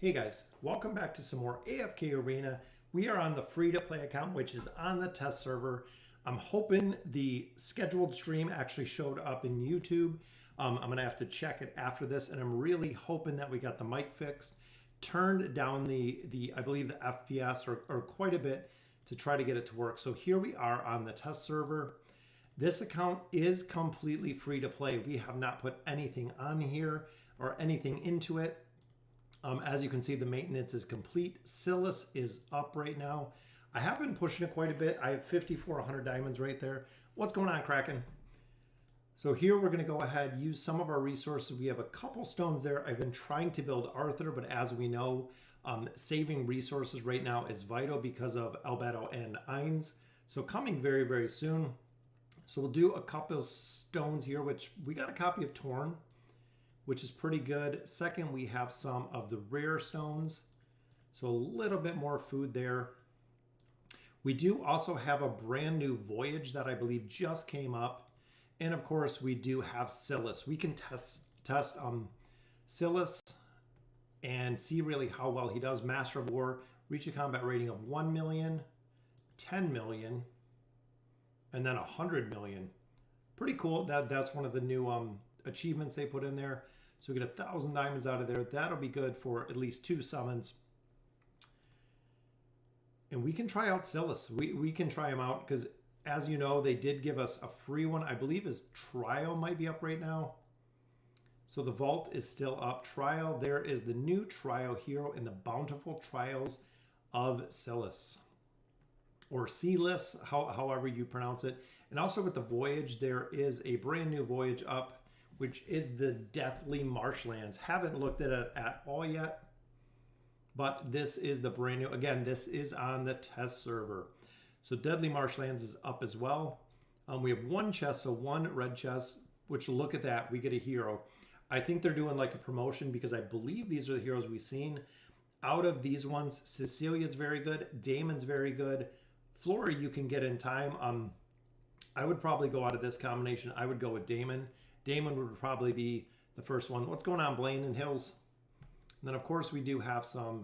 Hey guys, welcome back to some more AFK Arena. We are on the free-to-play account, which is on the test server. I'm hoping the scheduled stream actually showed up in YouTube. I'm going to have to check it after this, and I'm really hoping that we got the mic fixed. Turned down I believe the FPS or quite a bit to try to get it to work. So here we are on the test server. This account is completely free to play. We have not put anything on here or anything into it. As you can see, the maintenance is complete. Silas is up right now. I have been pushing it quite a bit. I have 5,400 diamonds right there. What's going on, Kraken? So here we're going to go ahead, use some of our resources. We have a couple stones there. I've been trying to build Arthur, but as we know, saving resources right now is vital because of Albedo and Ainz. So coming very, very soon. So we'll do a couple of stones here, which we got a copy of Torn, which is pretty good. Second, we have some of the rare stones. So a little bit more food there. We do also have a brand new voyage that I believe just came up. And of course, we do have Silas. We can test Silas and see really how well he does. Master of War, reach a combat rating of 1 million, 10 million, and then 100 million. Pretty cool. That's one of the new achievements they put in there. So we get 1,000 diamonds out of there. That'll be good for at least 2 summons. And we can try out Silas. We can try him out because, as you know, they did give us a free one. I believe his trial might be up right now. So the vault is still up. Trial, there is the new trial hero in the bountiful trials of Silas. Or Silas, however you pronounce it. And also with the voyage, there is a brand new voyage up, which is the Deathly Marshlands. Haven't looked at it at all yet, but this is the brand new. Again, this is on the test server. So Deadly Marshlands is up as well. We have 1 chest, so 1 red chest, which look at that, we get a hero. I think they're doing like a promotion because I believe these are the heroes we've seen. Out of these ones, Cecilia's very good, Damon's very good. Flora you can get in time. I would probably go out of this combination. I would go with Damon. Damon would probably be the first one. What's going on, Blaine and Hills? And then, of course, we do have some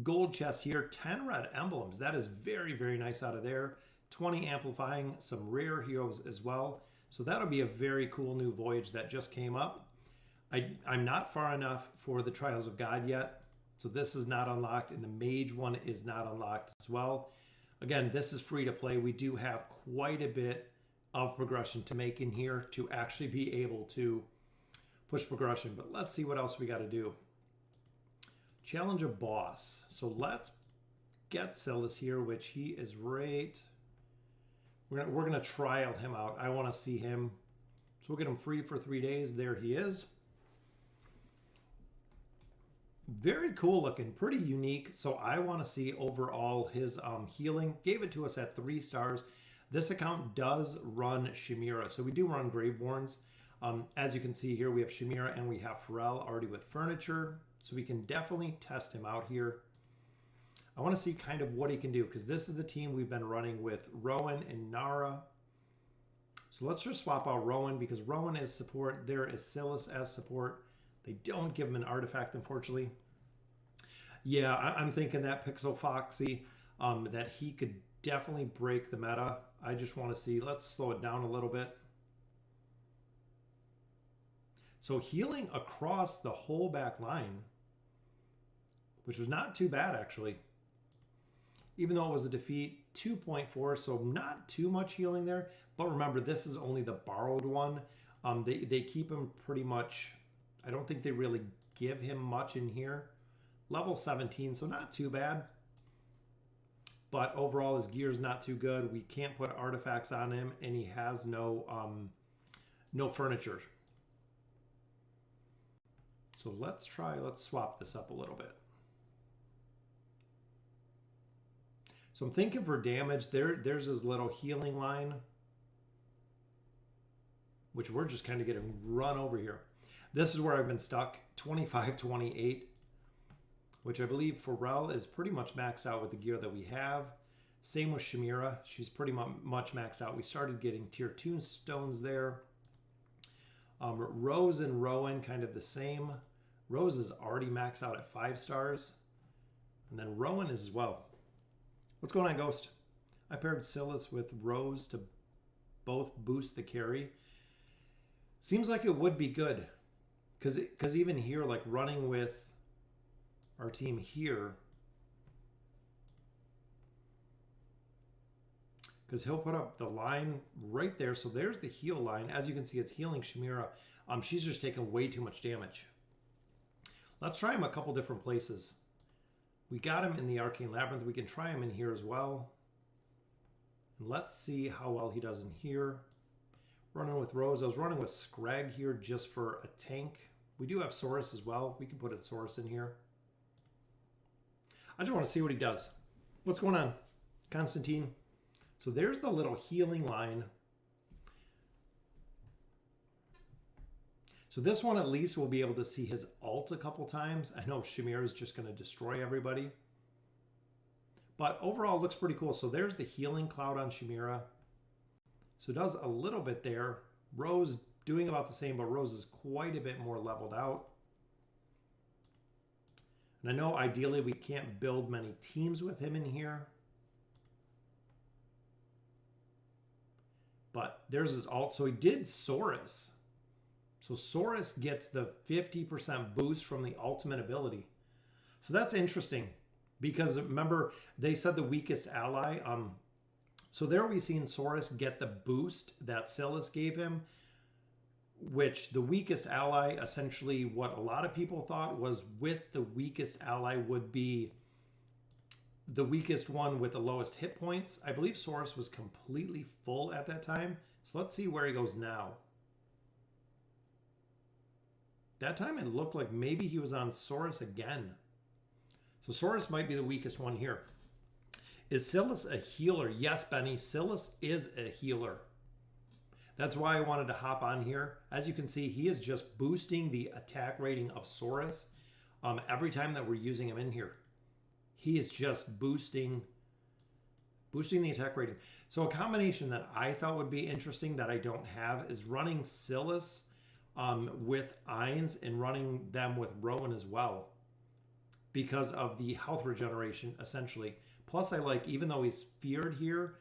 gold chests here. 10 red emblems. That is very, very nice out of there. 20 amplifying, some rare heroes as well. So that'll be a very cool new voyage that just came up. I'm not far enough for the Trials of God yet. So this is not unlocked, and the Mage one is not unlocked as well. Again, this is free to play. We do have quite a bit of progression to make in here to actually be able to push progression. But let's see what else we got to do. Challenge a boss. So let's get Silas here, which he is right. We're gonna trial him out. I want to see him. So we'll get him free for 3 days. There he is. Very cool looking, pretty unique. So I want to see overall his healing. Gave it to us at 3 stars. This account does run Chimera. So we do run Graveborns. As you can see here, we have Chimera and we have Pharrell already with furniture. So we can definitely test him out here. I want to see kind of what he can do because this is the team we've been running with Rowan and Nara. So let's just swap out Rowan because Rowan is support. There is Silas as support. They don't give him an artifact, unfortunately. Yeah, I'm thinking that Pixel Foxy, that he could definitely break the meta. I just want to see. Let's slow it down a little bit. So healing across the whole back line, which was not too bad, actually. Even though it was a defeat, 2.4, so not too much healing there. But remember, this is only the borrowed one. They keep him pretty much. I don't think they really give him much in here. Level 17, so not too bad. But overall, his gear's not too good. We can't put artifacts on him, and he has no furniture. So let's swap this up a little bit. So I'm thinking for damage, there's his little healing line, which we're just kind of getting run over here. This is where I've been stuck, 25-28. Which I believe Pharrell is pretty much maxed out with the gear that we have. Same with Chimera. She's pretty much maxed out. We started getting tier 2 stones there. Rose and Rowan, kind of the same. Rose is already maxed out at 5 stars. And then Rowan is as well. What's going on, Ghost? I paired Silas with Rose to both boost the carry. Seems like it would be good. Because even here, like running with our team here, because he'll put up the line right there. So there's the heal line. As you can see, it's healing Chimera. She's just taking way too much damage. Let's try him a couple different places. We got him in the Arcane Labyrinth. We can try him in here as well. And let's see how well he does in here. Running with Rose. I was running with Scrag here just for a tank. We do have Saurus as well. We can put a Saurus in here. I just want to see what he does. What's going on, Constantine? So there's the little healing line. So this one at least we'll be able to see his ult a couple times. I know Chimera is just going to destroy everybody. But overall it looks pretty cool. So there's the healing cloud on Chimera. So it does a little bit there. Rose doing about the same, but Rose is quite a bit more leveled out. And I know ideally we can't build many teams with him in here. But there's his ult. So he did Saurus. So Saurus gets the 50% boost from the ultimate ability. So that's interesting. Because remember, they said the weakest ally. So there we've seen Saurus get the boost that Silas gave him. Which the weakest ally, essentially what a lot of people thought was with the weakest ally would be the weakest one with the lowest hit points. I believe Saurus was completely full at that time. So let's see where he goes now. That time it looked like maybe he was on Saurus again. So Saurus might be the weakest one here. Is Silas a healer? Yes, Benny. Silas is a healer. That's why I wanted to hop on here. As you can see, he is just boosting the attack rating of Saurus every time that we're using him in here. He is just boosting the attack rating. So a combination that I thought would be interesting that I don't have is running Silas with Ainz and running them with Rowan as well. Because of the health regeneration, essentially. Plus, I like, even though he's feared here,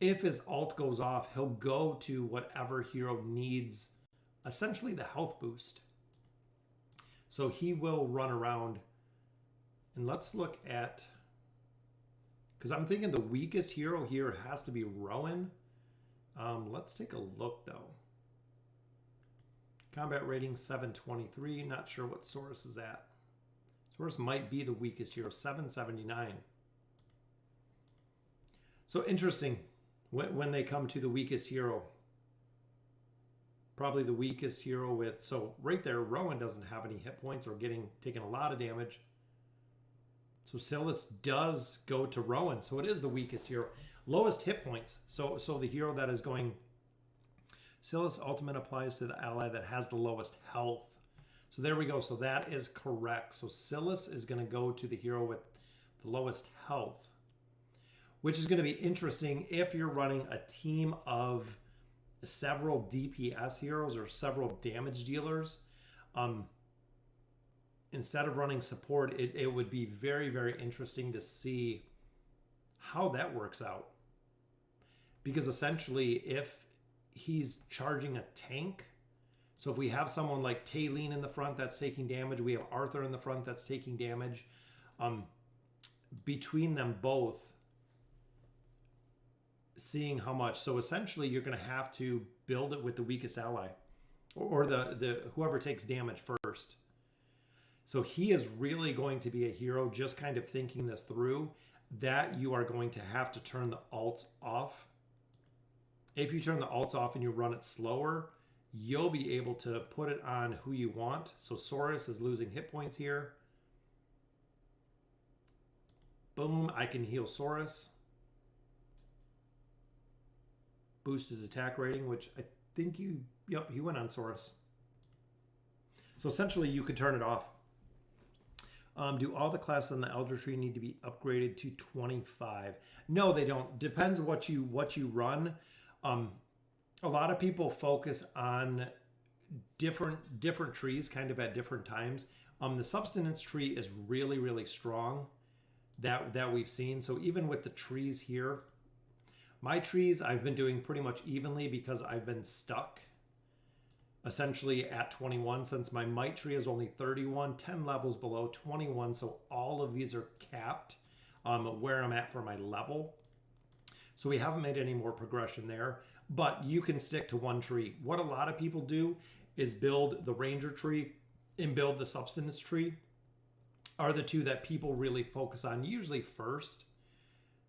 if his ult goes off, he'll go to whatever hero needs, essentially the health boost. So he will run around. And let's look at, because I'm thinking the weakest hero here has to be Rowan. Let's take a look, though. Combat rating 723. Not sure what Saurus is at. Saurus might be the weakest hero, 779. So interesting when they come to the weakest hero. Probably the weakest hero with, so right there, Rowan doesn't have any hit points or taking a lot of damage. So Silas does go to Rowan. So it is the weakest hero. Lowest hit points. So the hero that is going, Silas ultimate applies to the ally that has the lowest health. So there we go. So that is correct. So Silas is going to go to the hero with the lowest health, which is going to be interesting if you're running a team of several DPS heroes or several damage dealers. Instead of running support, it would be very, very interesting to see how that works out. Because essentially, if he's charging a tank, so if we have someone like Taylene in the front that's taking damage, we have Arthur in the front that's taking damage, between them both, seeing how much. So essentially, you're going to have to build it with the weakest ally, or the whoever takes damage first. So he is really going to be a hero, just kind of thinking this through, that you are going to have to turn the ults off. If you turn the ults off and you run it slower, you'll be able to put it on who you want. So Saurus is losing hit points here. Boom, I can heal Saurus. Boost his attack rating, which I think yep, he went on Saurus. So essentially you could turn it off. Do all the classes on the Elder Tree need to be upgraded to 25? No, they don't. Depends what you run. A lot of people focus on different trees kind of at different times. The substance tree is really, really strong that we've seen. So even with the trees here, my trees I've been doing pretty much evenly because I've been stuck essentially at 21 since my mite tree is only 31, 10 levels below 21. So all of these are capped where I'm at for my level. So we haven't made any more progression there, but you can stick to one tree. What a lot of people do is build the ranger tree and build the substance tree are the two that people really focus on usually first.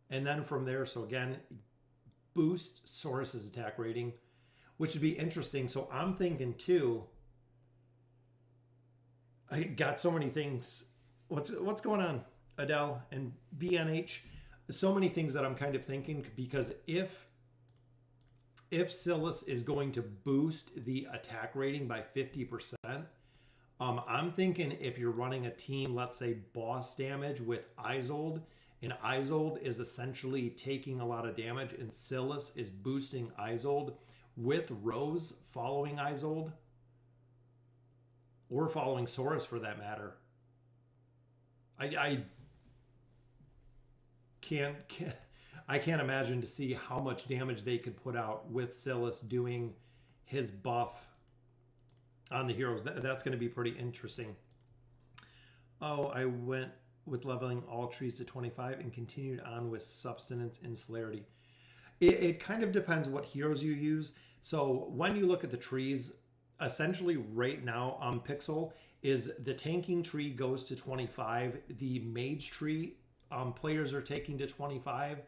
And then from there, so again, boost Saurus's attack rating, which would be interesting. So I'm thinking too, I got so many things. What's going on, Adele and BNH? So many things that I'm kind of thinking, because if Silas is going to boost the attack rating by 50%, I'm thinking if you're running a team, let's say boss damage with Isolde, and Isolde is essentially taking a lot of damage, and Silas is boosting Isolde with Rose following Isolde, or following Saurus for that matter. I can't imagine to see how much damage they could put out with Silas doing his buff on the heroes. That's going to be pretty interesting. Oh, I went with leveling all trees to 25 and continued on with substance and celerity. It kind of depends what heroes you use. So when you look at the trees, essentially right now on Pixel is the tanking tree goes to 25, the mage tree players are taking to 25,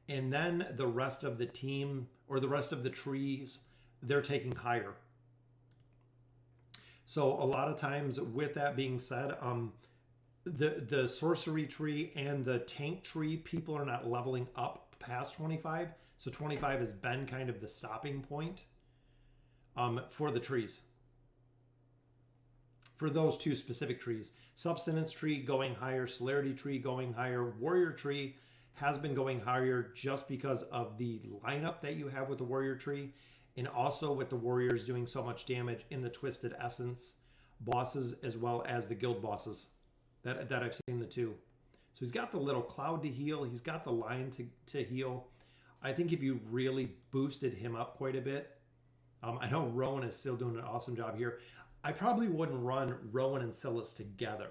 and then the rest of the team or the rest of the trees, they're taking higher. So a lot of times, with that being said, the sorcery tree and the tank tree, people are not leveling up past 25. So 25 has been kind of the stopping point for the trees. For those two specific trees. Substance tree going higher, celerity tree going higher, warrior tree has been going higher just because of the lineup that you have with the warrior tree, and also with the warriors doing so much damage in the Twisted Essence bosses as well as the guild bosses that I've seen the two. So he's got the little cloud to heal. He's got the lion to heal. I think if you really boosted him up quite a bit, I know Rowan is still doing an awesome job here. I probably wouldn't run Rowan and Silas together.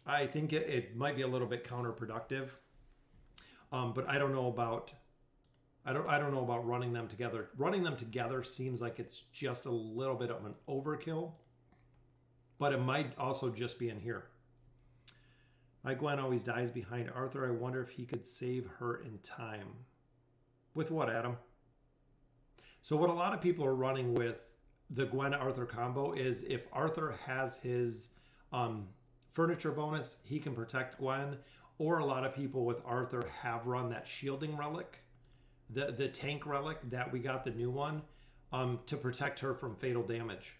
I think it might be a little bit counterproductive. But I don't know about running them together. Running them together seems like it's just a little bit of an overkill, but it might also just be in here. My Gwen always dies behind Arthur. I wonder if he could save her in time. With what, Adam? So what a lot of people are running with the Gwen Arthur combo is if Arthur has his furniture bonus, he can protect Gwen. Or a lot of people with Arthur have run that shielding relic, the tank relic that we got, the new one, to protect her from fatal damage.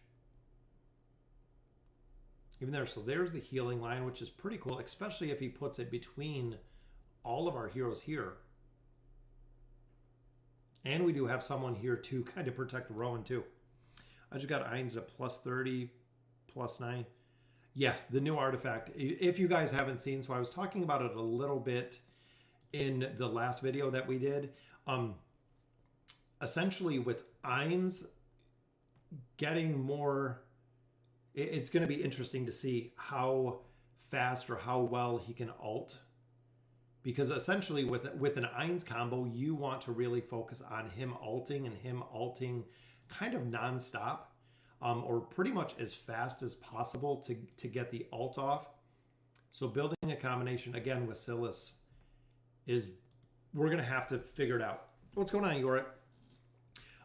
Even there, so there's the healing line, which is pretty cool, especially if he puts it between all of our heroes here. And we do have someone here to kind of protect Rowan too. I just got Ainz at plus 30, plus 9. Yeah, the new artifact. If you guys haven't seen, so I was talking about it a little bit in the last video that we did. Essentially with Ainz getting more, it's going to be interesting to see how fast or how well he can ult. Because essentially with an Ainz combo, you want to really focus on him ulting and him ulting kind of nonstop. Or pretty much as fast as possible to get the ult off. So building a combination, again, with Silas is, we're going to have to figure it out. What's going on, Yorick?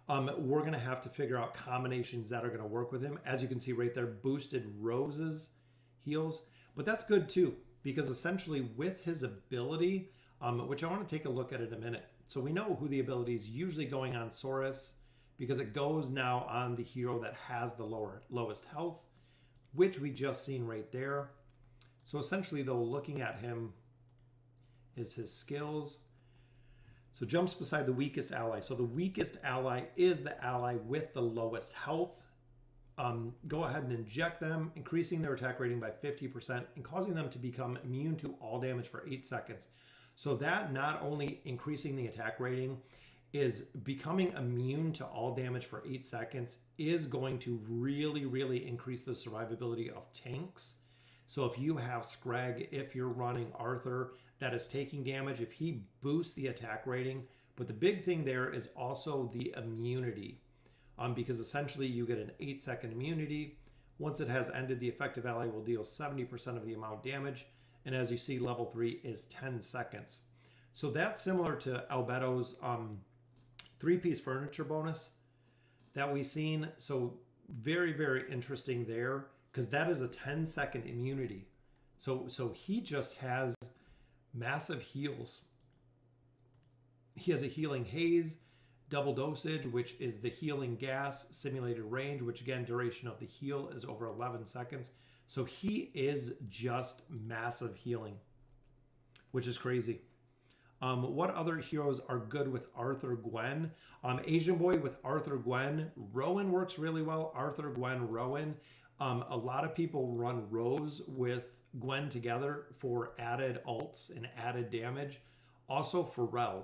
We're going to have to figure out combinations that are going to work with him. As you can see right there, boosted Rose's heals. But that's good too, because essentially with his ability, which I want to take a look at in a minute. So we know who the ability is usually going on Saurus, because it goes now on the hero that has the lowest health, which we just seen right there. So essentially, though, looking at him is his skills. So jumps beside the weakest ally. So the weakest ally is the ally with the lowest health. go ahead and inject them, increasing their attack rating by 50% and causing them to become immune to all damage for 8 seconds. So that not only increasing the attack rating is becoming immune to all damage for 8 seconds is going to really, really increase the survivability of tanks. So if you have Scrag, if you're running Arthur that is taking damage, if he boosts the attack rating, but the big thing there is also the immunity, because essentially you get an 8-second immunity. Once it has ended, the effective ally will deal 70% of the amount damage, and as you see, level 3 is 10 seconds. So that's similar to Albeto's 3-piece furniture bonus that we've seen. So very, very interesting there, because that is a 10-second immunity. So he just has massive heals. He has a healing haze, double dosage, which is the healing gas, simulated range, which again, duration of the heal is over 11 seconds. So he is just massive healing, which is crazy. What other heroes are good with Arthur Gwen? Asian Boy with Arthur Gwen. Rowan works really well. Arthur Gwen Rowan. A lot of people run Rose with Gwen together for added ults and added damage. Also Pharrell.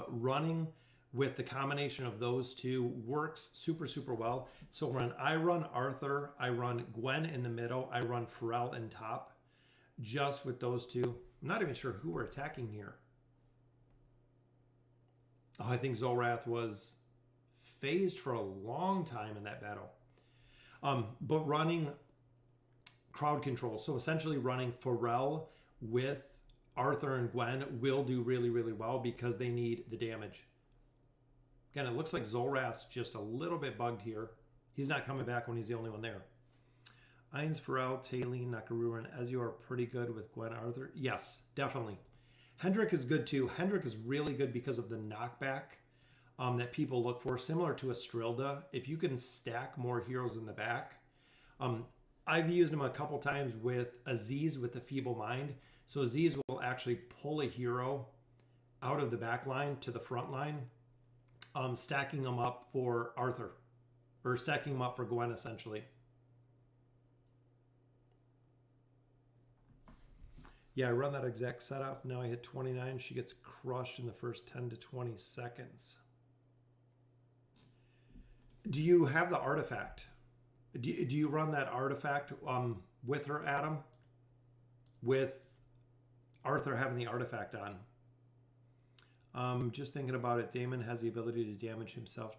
Running with the combination of those two works super, super well. So when I run Arthur, I run Gwen in the middle, I run Pharrell in top, just with those two. I'm not even sure who we're attacking here. Oh, I think Zolrath was phased for a long time in that battle. But running crowd control, so essentially running Pharrell with Arthur and Gwen will do really, really well because they need the damage. Again, it looks like Zolrath's just a little bit bugged here. He's not coming back when he's the only one there. Ainz, Pharrell, Taylene, Nakaruru, and Ezio are pretty good with Gwen Arthur. Yes, definitely. Hendrik is good too. Hendrik is really good because of the knockback that people look for, similar to Estrilda. If you can stack more heroes in the back. I've used him a couple times with Aziz with the Feeble Mind. So Aziz will actually pull a hero out of the back line to the front line, stacking them up for Arthur, or stacking them up for Gwen, essentially. Yeah, I run that exact setup. Now I hit 29. She gets crushed in the first 10 to 20 seconds. Do you have the artifact? Do you run that artifact with her, Adam? With Arthur having the artifact on. Just thinking about it, Damon has the ability to damage himself.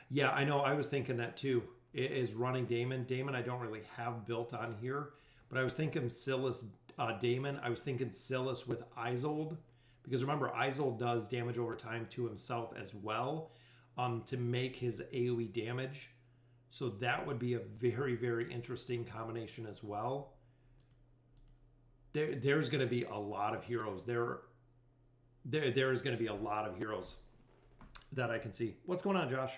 Yeah, I know. I was thinking that too. It is running Damon. Damon I don't really have built on here, but I was thinking Silas, Damon. I was thinking Silas with Isolde, because remember, Isolde does damage over time to himself as well, to make his AoE damage. So that would be a very, very interesting combination as well. There's going to be a lot of heroes. There is going to be a lot of heroes that I can see. What's going on, Josh?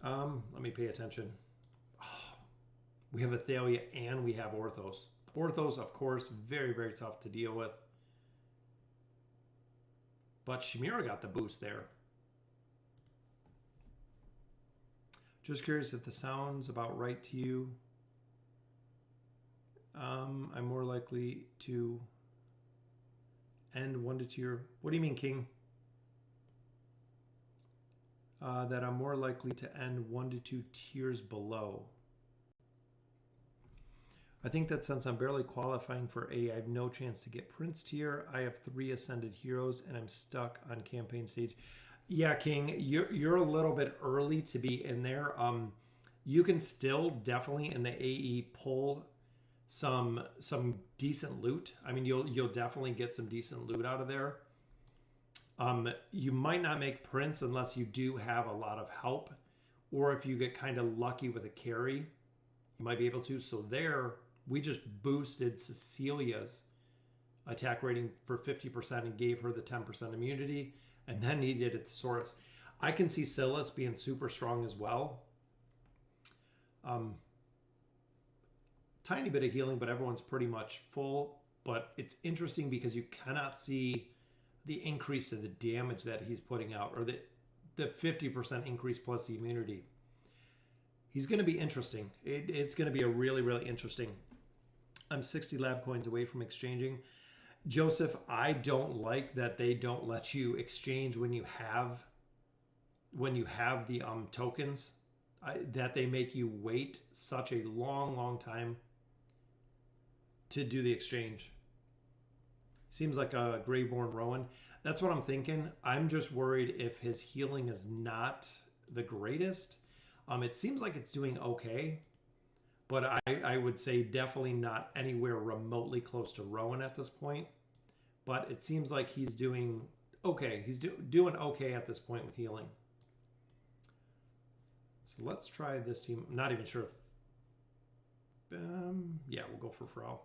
Let me pay attention. Oh, we have Athalia and we have Orthos. Orthos, of course, very, very tough to deal with. But Shamira got the boost there. Just curious if the sounds about right to you. I'm more likely to end 1 to 2. What do you mean, King? That I'm more likely to end 1 to 2 tiers below. I think that since I'm barely qualifying for A, I have no chance to get Prince tier. I have 3 ascended heroes and I'm stuck on campaign stage. Yeah, King, you're a little bit early to be in there. You can still definitely in the AE pull some decent loot. I mean, you'll definitely get some decent loot out of there. You might not make Prince unless you do have a lot of help, or if you get kind of lucky with a carry, you might be able to. So there, we just boosted Cecilia's attack rating for 50% and gave her the 10% immunity, and then needed a thesaurus. I can see Silas being super strong as well. Tiny bit of healing, but everyone's pretty much full. But it's interesting because you cannot see the increase of the damage that he's putting out, or the 50% increase plus the immunity. He's going to be interesting. It's going to be a really, really interesting. I'm 60 lab coins away from exchanging. Joseph, I don't like that they don't let you exchange when you have the tokens. That they make you wait such a long, long time to do the exchange. Seems like a Greyborn Rowan. That's what I'm thinking. I'm just worried if his healing is not the greatest. It seems like it's doing okay, but I would say definitely not anywhere remotely close to Rowan at this point. But it seems like he's doing okay. He's doing okay at this point with healing. So let's try this team. I'm not even sure if... yeah, we'll go for Frau.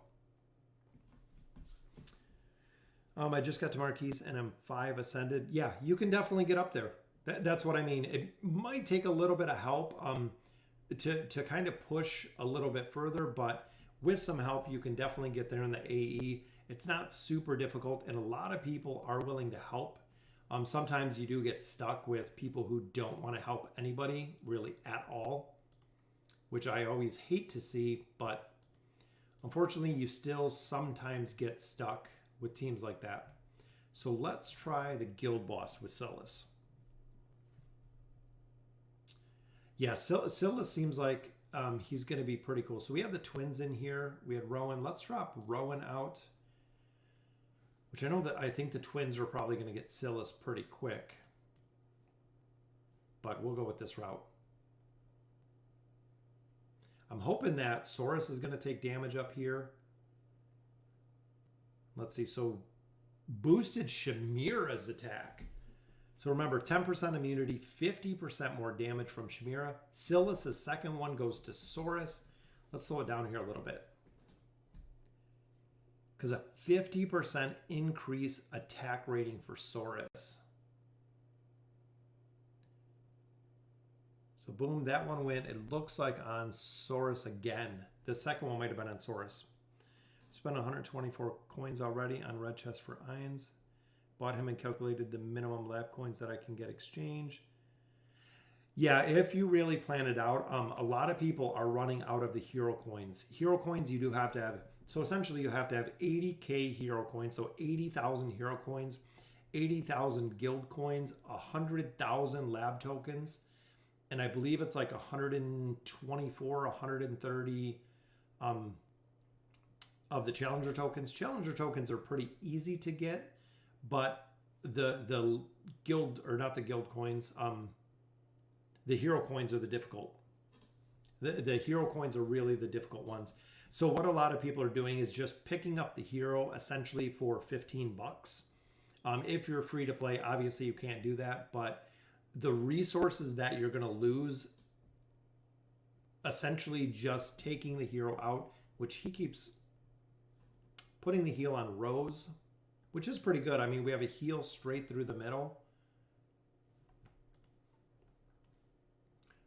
I just got to Marquise and I'm 5 ascended. Yeah, you can definitely get up there. That's what I mean. It might take a little bit of help to kind of push a little bit further, but with some help, you can definitely get there in the AE. It's not super difficult, and a lot of people are willing to help. Sometimes you do get stuck with people who don't want to help anybody really at all, which I always hate to see, but unfortunately, you still sometimes get stuck with teams like that. So let's try the guild boss with Silas. Yeah, Silas seems like he's going to be pretty cool. So we have the twins in here. We had Rowan. Let's drop Rowan out, which I think the twins are probably going to get Silas pretty quick. But we'll go with this route. I'm hoping that Saurus is going to take damage up here. Let's see. So boosted Chimera's attack. So remember, 10% immunity, 50% more damage from Chimera. Silas' second one goes to Saurus. Let's slow it down here a little bit. Because a 50% increase attack rating for Saurus. So boom, that one went. It looks like on Saurus again. The second one might have been on Saurus. Spent 124 coins already on Red Chest for Ions. Bought him and calculated the minimum lab coins that I can get exchanged. Yeah, if you really plan it out, a lot of people are running out of the hero coins. Hero coins you do have to have. So essentially you have to have 80k hero coins, so 80,000 hero coins, 80,000 guild coins, 100,000 lab tokens, and I believe it's like 124, 130 of the challenger tokens. Challenger tokens are pretty easy to get, but the guild, or not the guild coins, the hero coins are the difficult. The hero coins are really the difficult ones. So what a lot of people are doing is just picking up the hero essentially for 15 bucks. If you're free to play, obviously you can't do that, but the resources that you're going to lose essentially just taking the hero out, which he keeps putting the heal on Rose, which is pretty good. I mean, we have a heal straight through the middle.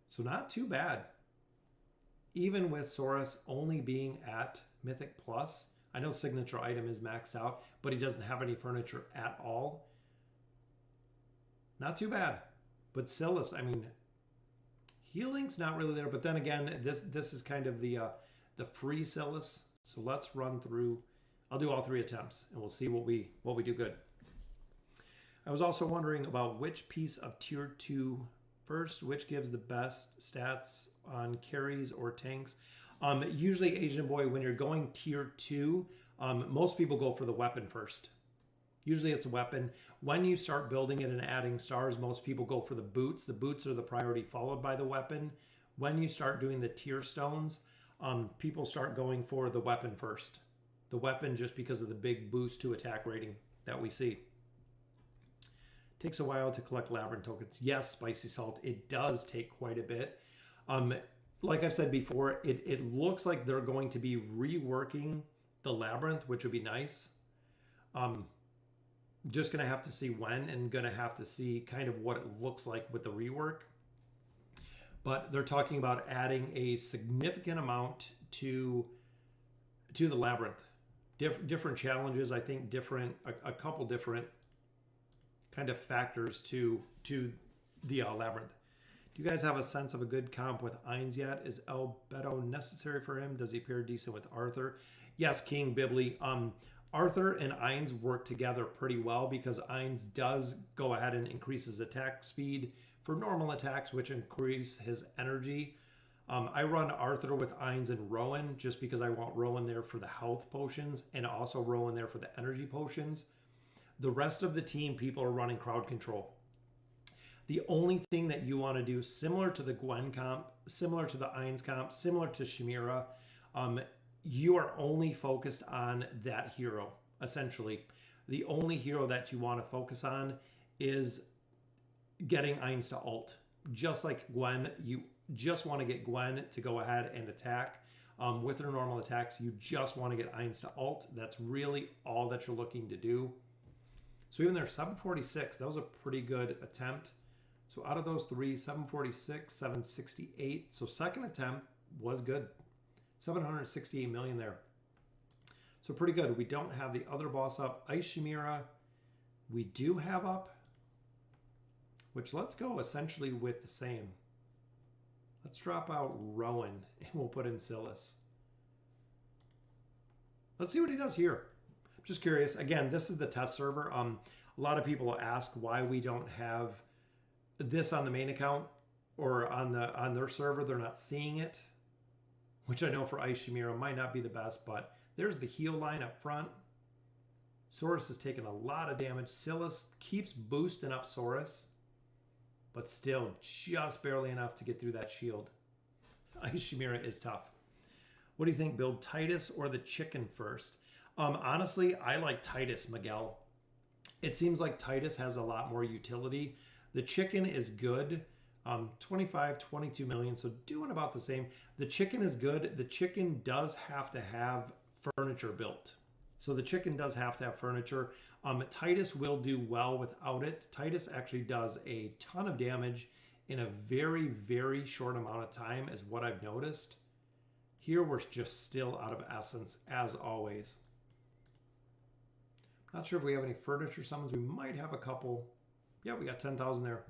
So not too bad. Even with Saurus only being at Mythic Plus. I know signature item is maxed out, but he doesn't have any furniture at all. Not too bad. But Silas, I mean, healing's not really there. But then again, this is kind of the free Silas. So let's run through. I'll do all 3 attempts, and we'll see what we do good. I was also wondering about which piece of tier 2 first, which gives the best stats on carries or tanks. Usually, Asian Boy, when you're going tier 2, most people go for the weapon first. Usually it's a weapon. When you start building it and adding stars, most people go for the boots. The boots are the priority, followed by the weapon. When you start doing the tier stones, people start going for the weapon first. The weapon, just because of the big boost to attack rating that we see. Takes a while to collect Labyrinth tokens. Yes, Spicy Salt, it does take quite a bit. Like I've said before, it looks like they're going to be reworking the Labyrinth, which would be nice. Just going to have to see when, and going to have to see kind of what it looks like with the rework. But they're talking about adding a significant amount to the Labyrinth. Different challenges, I think a couple different kind of factors to Labyrinth. Do you guys have a sense of a good comp with Ainz yet? Is El Beto necessary for him? Does he pair decent with Arthur? Yes, King Bibli. Arthur and Ainz work together pretty well because Ainz does go ahead and increase his attack speed for normal attacks, which increase his energy. I run Arthur with Ainz and Rowan just because I want Rowan there for the health potions and also Rowan there for the energy potions. The rest of the team, people are running crowd control. The only thing that you want to do, similar to the Gwen comp, similar to the Ainz comp, similar to Chimera, you are only focused on that hero, essentially. The only hero that you want to focus on is getting Ainz to ult. Just like Gwen, you just want to get Gwen to go ahead and attack. With her normal attacks, you just want to get Ainz to ult. That's really all that you're looking to do. So even there, 746, that was a pretty good attempt. So out of those three, 746, 768. So second attempt was good. 768 million there. So pretty good. We don't have the other boss up. Ice Chimera, we do have up, which let's go essentially with the same. Let's drop out Rowan and we'll put in Silas. Let's see what he does here. I'm just curious. Again, this is the test server. A lot of people ask why we don't have this on the main account or on their server. They're not seeing it, which I know for Ice Chimera might not be the best, but there's the heal line up front. Saurus has taken a lot of damage. Silas keeps boosting up Saurus, but still just barely enough to get through that shield. Ice Chimera is tough. What do you think? Build Titus or the chicken first? Honestly, I like Titus, Miguel. It seems like Titus has a lot more utility. The chicken is good. 25, 22 million, so doing about the same. The chicken is good. The chicken does have to have furniture built. So the chicken does have to have furniture. Titus will do well without it. Titus actually does a ton of damage in a very, very short amount of time is what I've noticed. Here we're just still out of essence as always. Not sure if we have any furniture summons. We might have a couple. Yeah, we got 10,000 there.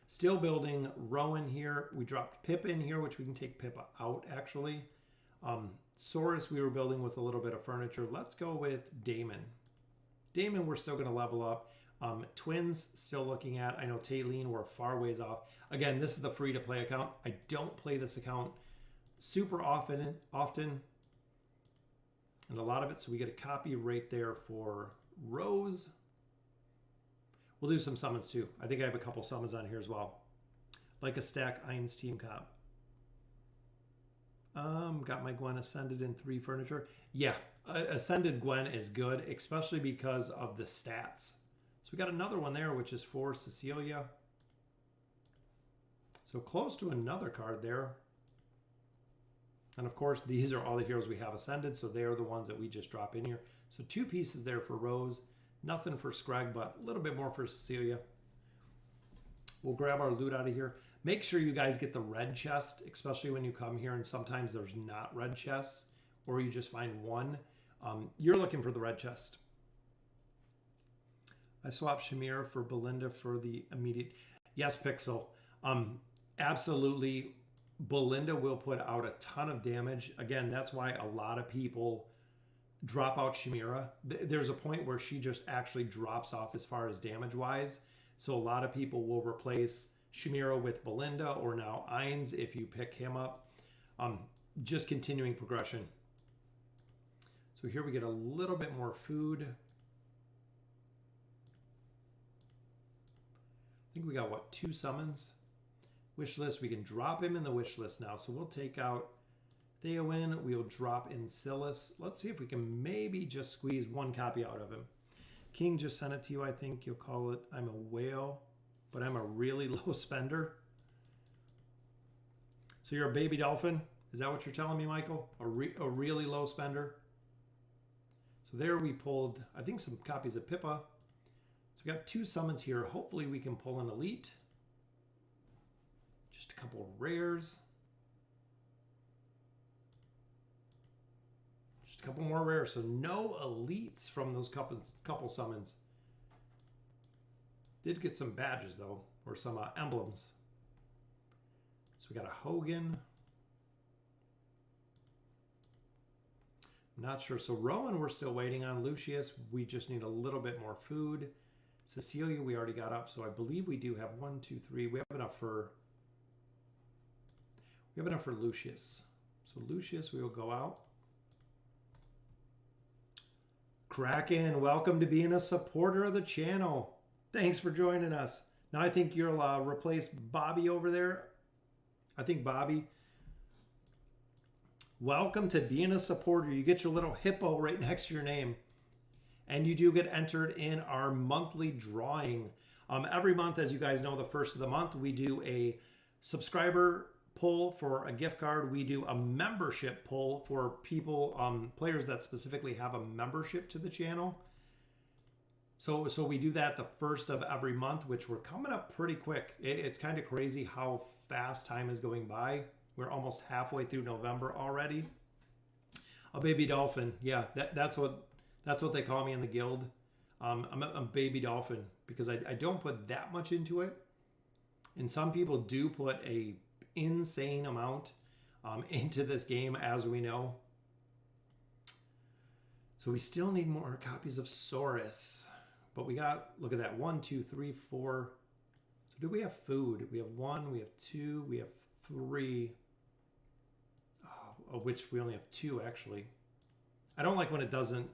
Still building Rowan here. We dropped Pip in here, which we can take Pip out actually. Saurus we were building with a little bit of furniture. Let's go with Damon. Damon we're still going to level up. Twins still looking at. I know Taylene we're far ways off. Again, this is the free to play account. I don't play this account super often. And a lot of it, so we get a copy right there for Rose. We'll do some summons too. I think I have a couple summons on here as well. Like a stack Ainz team comp. Got my Gwen Ascended in 3 furniture. Yeah, Ascended Gwen is good, especially because of the stats. So we got another one there, which is for Cecilia. So close to another card there. And of course, these are all the heroes we have Ascended, so they are the ones that we just drop in here. So 2 pieces there for Rose. Nothing for Scrag, but a little bit more for Cecilia. We'll grab our loot out of here. Make sure you guys get the red chest, especially when you come here and sometimes there's not red chests or you just find one. You're looking for the red chest. I swapped Chimera for Belinda for the immediate. Yes, Pixel. Absolutely. Belinda will put out a ton of damage. Again, that's why a lot of people drop out Chimera. There's a point where she just actually drops off as far as damage wise. So a lot of people will replace Chimera with Belinda or now Ainz if you pick him up. Just continuing progression. So here we get a little bit more food. I think we got what, 2 summons? Wish list, we can drop him in the wish list now. So we'll take out Theowen, we'll drop in Silas. Let's see if we can maybe just squeeze 1 copy out of him. King just sent it to you, I think you'll call it I'm a whale, but I'm a really low spender. So you're a baby dolphin? Is that what you're telling me, Michael? A really low spender? So there we pulled, I think, some copies of Pippa. So we got 2 summons here. Hopefully we can pull an elite. Just a couple rares. Just a couple more rares. So no elites from those couple summons. Did get some badges though. or some emblems. So we got a Hogan. Not sure. So Rowan, we're still waiting on. Lucius, we just need a little bit more food. Cecilia, we already got up. So I believe we do have 1, 2, 3. We have enough for Lucius. So Lucius, we will go out. Kraken, welcome to being a supporter of the channel. Thanks for joining us. Now I think you'll replace Bobby over there. I think Bobby. Welcome to being a supporter. You get your little hippo right next to your name. And you do get entered in our monthly drawing. Every month, as you guys know, the first of the month, we do a subscriber pull for a gift card. We do a membership pull for people, players that specifically have a membership to the channel. So we do that the first of every month, which we're coming up pretty quick. It's kind of crazy how fast time is going by. We're almost halfway through November already. A baby dolphin. Yeah, that's what they call me in the guild. I'm a baby dolphin because I don't put that much into it. And some people do put a insane amount into this game, as we know. So we still need more copies of Saurus. But we got, look at that, 1, 2, 3, 4. So do we have food? We have 1, we have 2, we have 3. Of which we only have 2, actually. I don't like when it doesn't.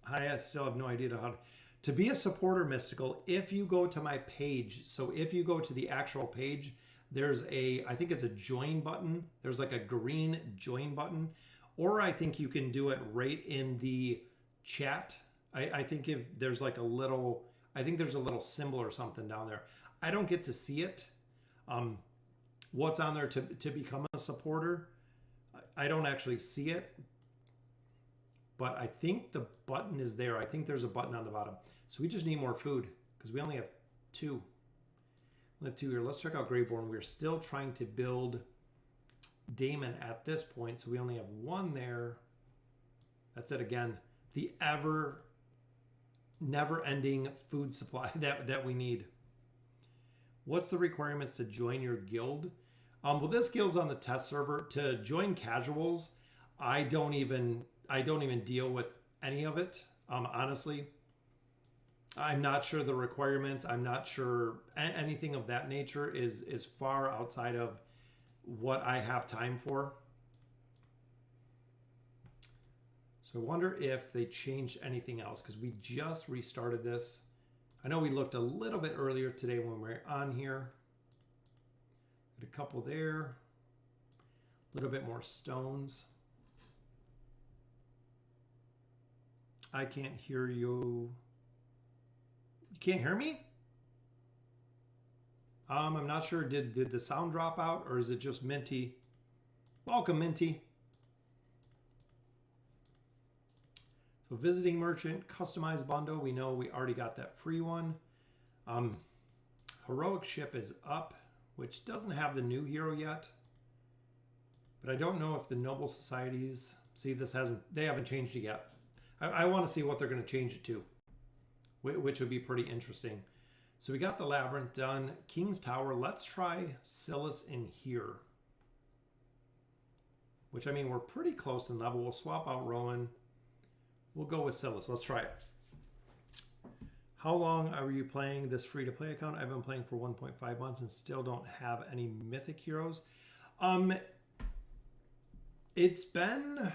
I still have no idea how to be a supporter, Mystical. If you go to my page, so if you go to the actual page, there's a, I think it's a join button. There's like a green join button. Or I think you can do it right in the chat. I think if there's like a little, I think there's a little symbol or something down there. I don't get to see it. What's on there to become a supporter. I don't actually see it. But I think the button is there. I think there's a button on the bottom. So we just need more food because we only have 2. We have 2 here. Let's check out Greyborn. We're still trying to build Damon at this point. So we only have 1 there. That's it again. The never-ending food supply that we need. What's the requirements to join your guild? Well, this guild's on the test server. To join casuals, I don't even deal with any of it. Honestly, I'm not sure the requirements. I'm not sure anything of that nature is far outside of what I have time for. So I wonder if they changed anything else because we just restarted this. I know we looked a little bit earlier today when we were on here. Got a couple there. A little bit more stones. I can't hear you. You can't hear me? I'm not sure. Did the sound drop out or is it just Minty? Welcome, Minty. So visiting merchant, customized bundle. We know we already got that free one. Heroic ship is up, which doesn't have the new hero yet. But I don't know if the noble societies, see they haven't changed it yet. I want to see what they're going to change it to, which would be pretty interesting. So we got the Labyrinth done. King's Tower. Let's try Silas in here. Which, I mean, we're pretty close in level. We'll swap out Rowan. We'll go with Silas. Let's try it. How long are you playing this free-to-play account? I've been playing for 1.5 months and still don't have any mythic heroes. It's been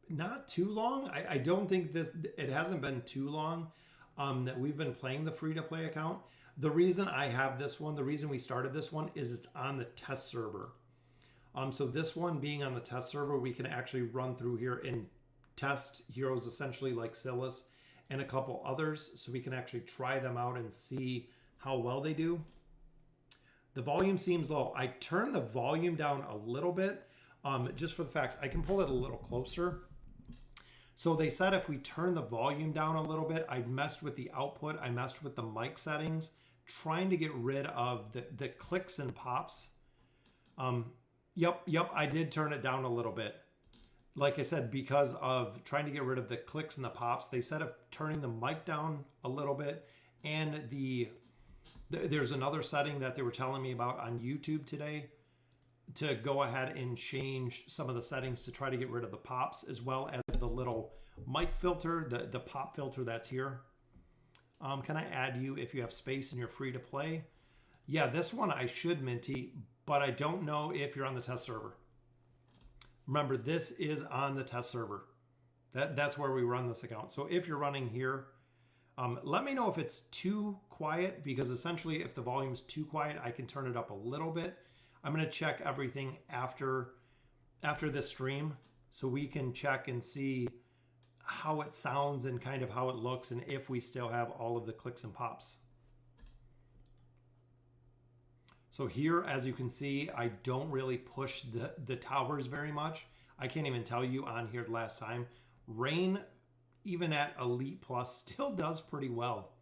not too long. I don't think it hasn't been too long that we've been playing the free-to-play account. The reason I have this one, the reason we started this one is it's on the test server. So this one being on the test server, we can actually run through here and test heroes essentially like Silas and a couple others. So we can actually try them out and see how well they do. The volume seems low. I turned the volume down a little bit just for the fact I can pull it a little closer. So they said if we turn the volume down a little bit, I messed with the output. I messed with the mic settings, trying to get rid of the clicks and pops. Yep, I did turn it down a little bit. Like I said, because of trying to get rid of the clicks and the pops, they said of turning the mic down a little bit and the There's another setting that they were telling me about on YouTube today to go ahead and change some of the settings to try to get rid of the pops, as well as the little mic filter, the pop filter that's here. Can I add you if you have space and you're free to play? Yeah, this one I should, Minty, but I don't know if you're on the test server. Remember, this is on the test server. That's where we run this account. So if you're running here, let me know if it's too quiet, because essentially if the volume's too quiet, I can turn it up a little bit. I'm going to check everything after this stream so we can check and see how it sounds and kind of how it looks, and if we still have all of the clicks and pops. So here, as you can see, I don't really push the towers very much. I can't even tell you on here the last time. Rain, even at Elite Plus, still does pretty well,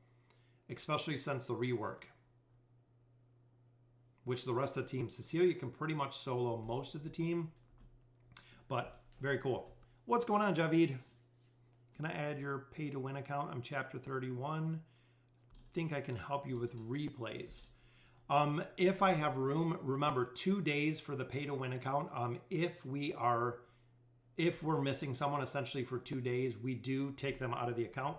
especially since the rework, which the rest of the team, Cecilia can pretty much solo most of the team, but very cool. What's going on, Javid? Can I add your pay to win account? I'm chapter 31. Think I can help you with replays. If I have room, remember 2 days for the pay to win account. If we're missing someone essentially for 2 days, we do take them out of the account.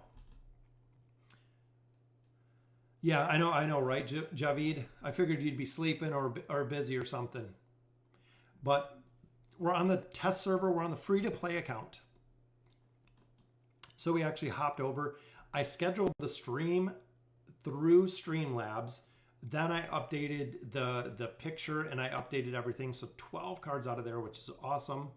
Yeah, I know, right, Javid? I figured you'd be sleeping or busy or something. But we're on the test server. We're on the free-to-play account. So we actually hopped over. I scheduled the stream through Streamlabs. Then I updated the picture and I updated everything. So 12 cards out of there, which is awesome.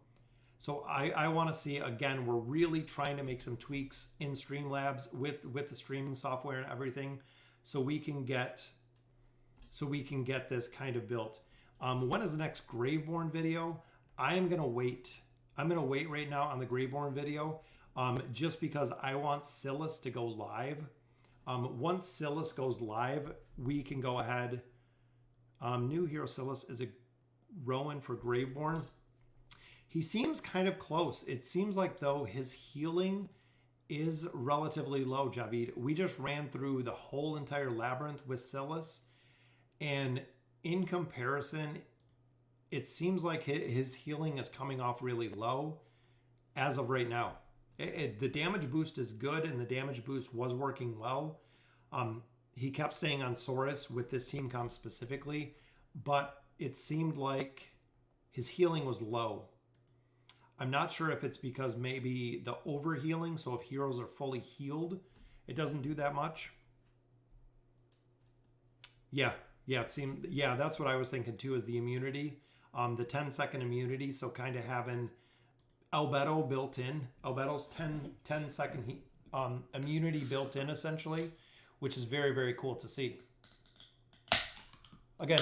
So I want to see, again, we're really trying to make some tweaks in Streamlabs with the streaming software and everything, so we can get this kind of built. When is the next Graveborn video? I'm gonna wait. I'm gonna wait right now on the Graveborn video, just because I want Silas to go live. Once Silas goes live, we can go ahead. New hero Silas is a Rowan for Graveborn. He seems kind of close. It seems like, though, his healing is relatively low, Javid. We just ran through the whole entire labyrinth with Silas, and in comparison, it seems like his healing is coming off really low as of right now. The damage boost is good, and the damage boost was working well. He kept staying on Saurus with this team comp specifically, but it seemed like his healing was low. I'm not sure if it's because maybe the overhealing, so if heroes are fully healed, it doesn't do that much. Yeah, it seemed, yeah, that's what I was thinking too, is the immunity, the 10-second immunity. So kind of having Albedo built in, Albedo's 10-second immunity built in essentially, which is very, very cool to see. Again,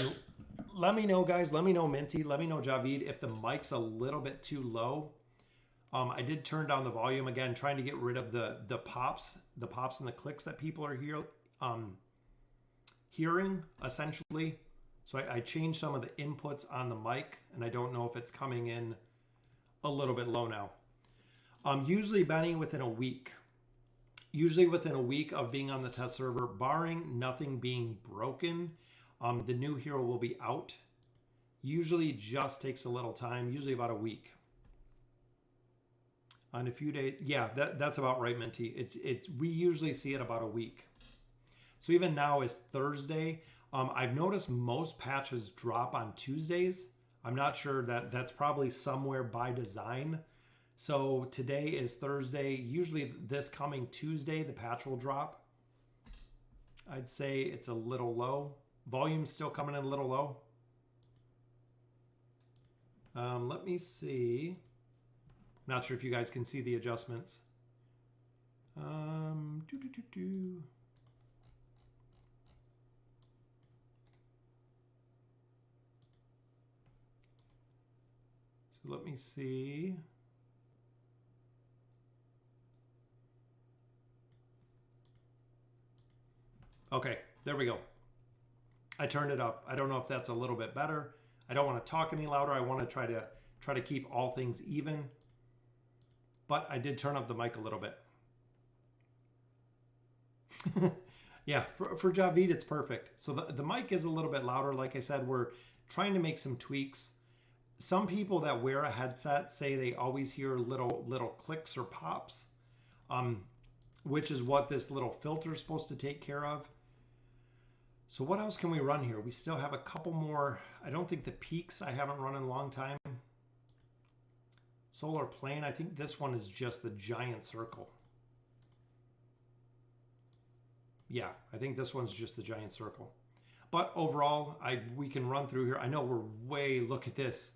let me know, guys. Let me know, Minty. Let me know, Javid, if the mic's a little bit too low. I did turn down the volume again, trying to get rid of the pops and the clicks that people are hearing, essentially. So I changed some of the inputs on the mic, and I don't know if it's coming in a little bit low now. Usually, Benny, within a week. Usually within a week of being on the test server, barring nothing being broken, the new hero will be out. Usually just takes a little time, usually about a week. On a few days, yeah, that's about right, Minty. We usually see it about a week. So even now is Thursday. I've noticed most patches drop on Tuesdays. I'm not sure, that's probably somewhere by design. So today is Thursday. Usually this coming Tuesday, the patch will drop. I'd say it's a little low. Volume's still coming in a little low. Let me see. Not sure if you guys can see the adjustments. So let me see. Okay, there we go. I turned it up. I don't know if that's a little bit better. I don't want to talk any louder. I want to try to keep all things even. But I did turn up the mic a little bit. Yeah, for Javid, it's perfect. So the mic is a little bit louder. Like I said, we're trying to make some tweaks. Some people that wear a headset say they always hear little clicks or pops, which is what this little filter is supposed to take care of. So what else can we run here? We still have a couple more. I don't think the peaks I haven't run in a long time. Solar plane, I think this one is just the giant circle. Yeah, I think this one's just the giant circle. But overall, we can run through here. I know look at this.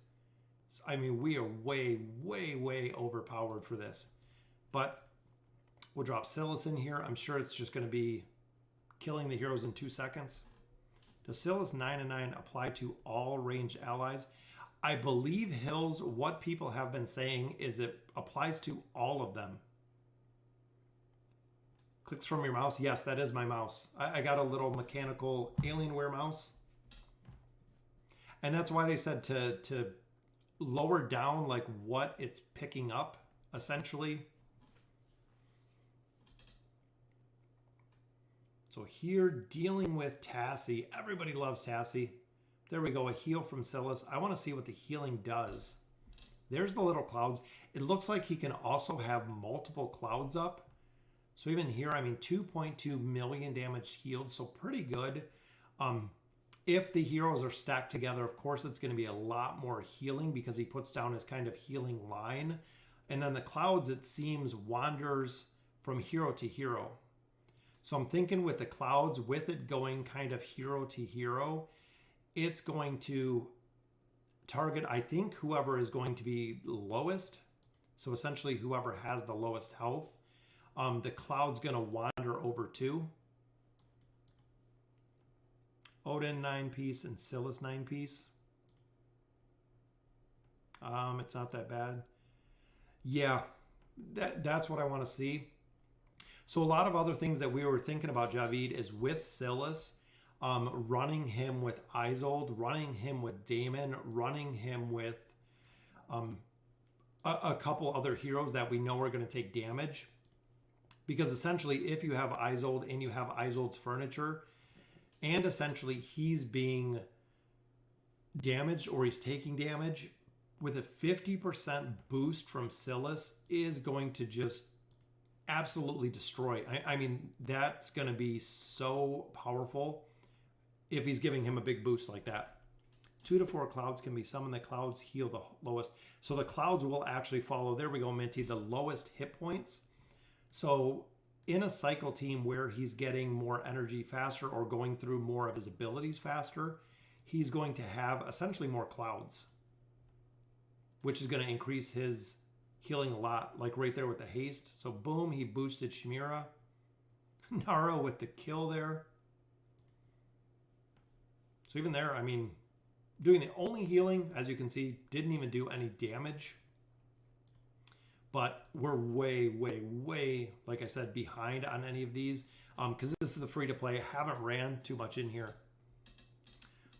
I mean, we are way overpowered for this. But we'll drop Silas in here. I'm sure it's just going to be killing the heroes in 2 seconds. Does Silas 9/9 apply to all ranged allies? I believe, Hills, what people have been saying is it applies to all of them. Clicks from your mouse. Yes, that is my mouse. I got a little mechanical Alienware mouse. And that's why they said to lower down like what it's picking up, essentially. So here, dealing with Tassie. Everybody loves Tassie. There we go, a heal from Silas. I want to see what the healing does. There's the little clouds. It looks like he can also have multiple clouds up. So even here, I mean, 2.2 million damage healed, so pretty good. If the heroes are stacked together, of course, it's going to be a lot more healing because he puts down his kind of healing line. And then the clouds, it seems, wanders from hero to hero. So I'm thinking with the clouds, with it going kind of hero to hero, it's going to target, I think, whoever is going to be lowest. So essentially whoever has the lowest health. The cloud's going to wander over to Odin 9-piece and Silas 9-piece. It's not that bad. Yeah, that's what I want to see. So a lot of other things that we were thinking about, Javid, is with Silas, running him with Isolde, running him with Damon, running him with a couple other heroes that we know are going to take damage. Because essentially, if you have Isolde and you have Isolde's furniture, and essentially he's being damaged or he's taking damage, with a 50% boost from Silas is going to just absolutely destroy. I mean, that's going to be so powerful if he's giving him a big boost like that. 2 to 4 clouds can be summoned. The clouds heal the lowest. So the clouds will actually follow, there we go, Minty, the lowest hit points. So in a cycle team where he's getting more energy faster or going through more of his abilities faster, he's going to have essentially more clouds, which is going to increase his healing a lot, like right there with the haste. So boom, he boosted Chimera. Nara with the kill there. So even there, I mean, doing the only healing, as you can see, didn't even do any damage. But we're way, like I said, behind on any of these. Because this is the free-to-play. I haven't ran too much in here.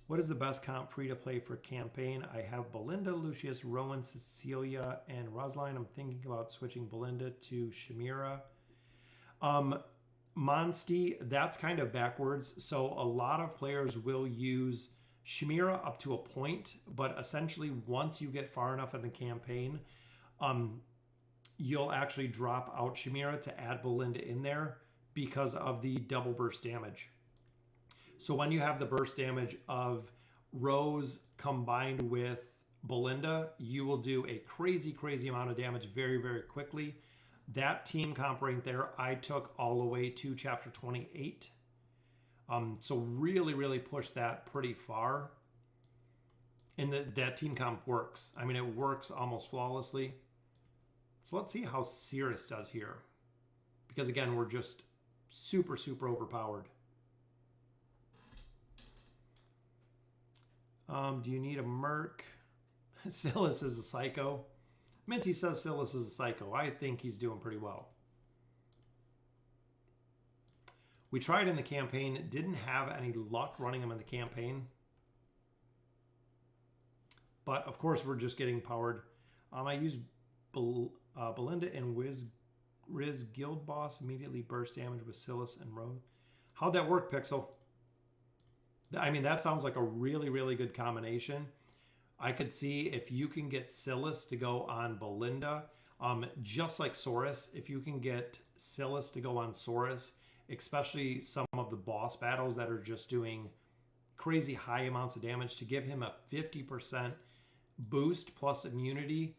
What is the best comp free-to-play for campaign? I have Belinda, Lucius, Rowan, Cecilia, and Rosaline. I'm thinking about switching Belinda to Chimera. Monsty, that's kind of backwards. So a lot of players will use Chimera up to a point. But essentially, once you get far enough in the campaign, you'll actually drop out Chimera to add Belinda in there because of the double burst damage. So when you have the burst damage of Rose combined with Belinda, you will do a crazy amount of damage very quickly. That team comp right there, I took all the way to chapter 28. So really push that pretty far. And that team comp works. I mean, it works almost flawlessly. So let's see how Cirrus does here. Because again, we're just super overpowered. Do you need a merc? Silas is a psycho. Minty says Silas is a psycho. I think he's doing pretty well. We tried in the campaign. Didn't have any luck running him in the campaign. But of course, we're just getting powered. I used Belinda and Riz Guild Boss immediately burst damage with Silas and Rose. How'd that work, Pixel? I mean, that sounds like a really, really good combination. I could see if you can get Silas to go on Belinda, just like Saurus, if you can get Silas to go on Saurus, especially some of the boss battles that are just doing crazy high amounts of damage, to give him a 50% boost plus immunity,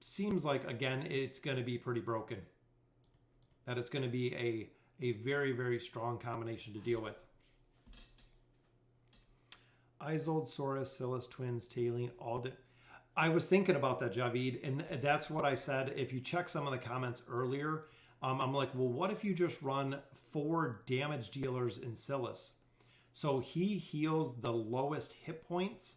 seems like, again, it's going to be pretty broken. That it's going to be a very, very strong combination to deal with. Isolde, Saurus, Silas, Twins, Taline, Alden. I was thinking about that, Javid, and that's what I said. If you check some of the comments earlier, I'm like, well, what if you just run 4 damage dealers in Silas? So he heals the lowest hit points,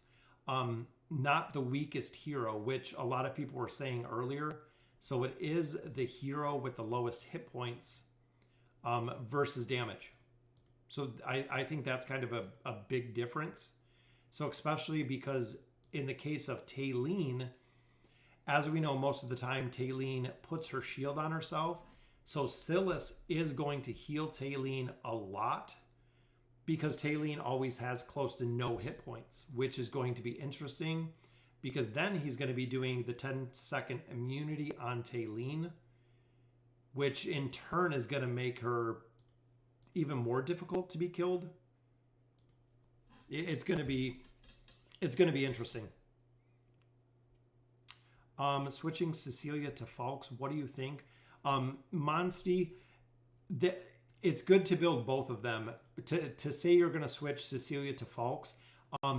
not the weakest hero, which a lot of people were saying earlier. So it is the hero with the lowest hit points versus damage. So I think that's kind of a big difference. So especially because in the case of Taline, as we know, most of the time Taline puts her shield on herself. So Silas is going to heal Taline a lot because Taline always has close to no hit points, which is going to be interesting because then he's going to be doing the 10-second immunity on Taline, which in turn is going to make her even more difficult to be killed. It's going to be interesting. Switching Cecilia to Falks, what do you think? Monsty, it's good to build both of them. To say you're going to switch Cecilia to Falks,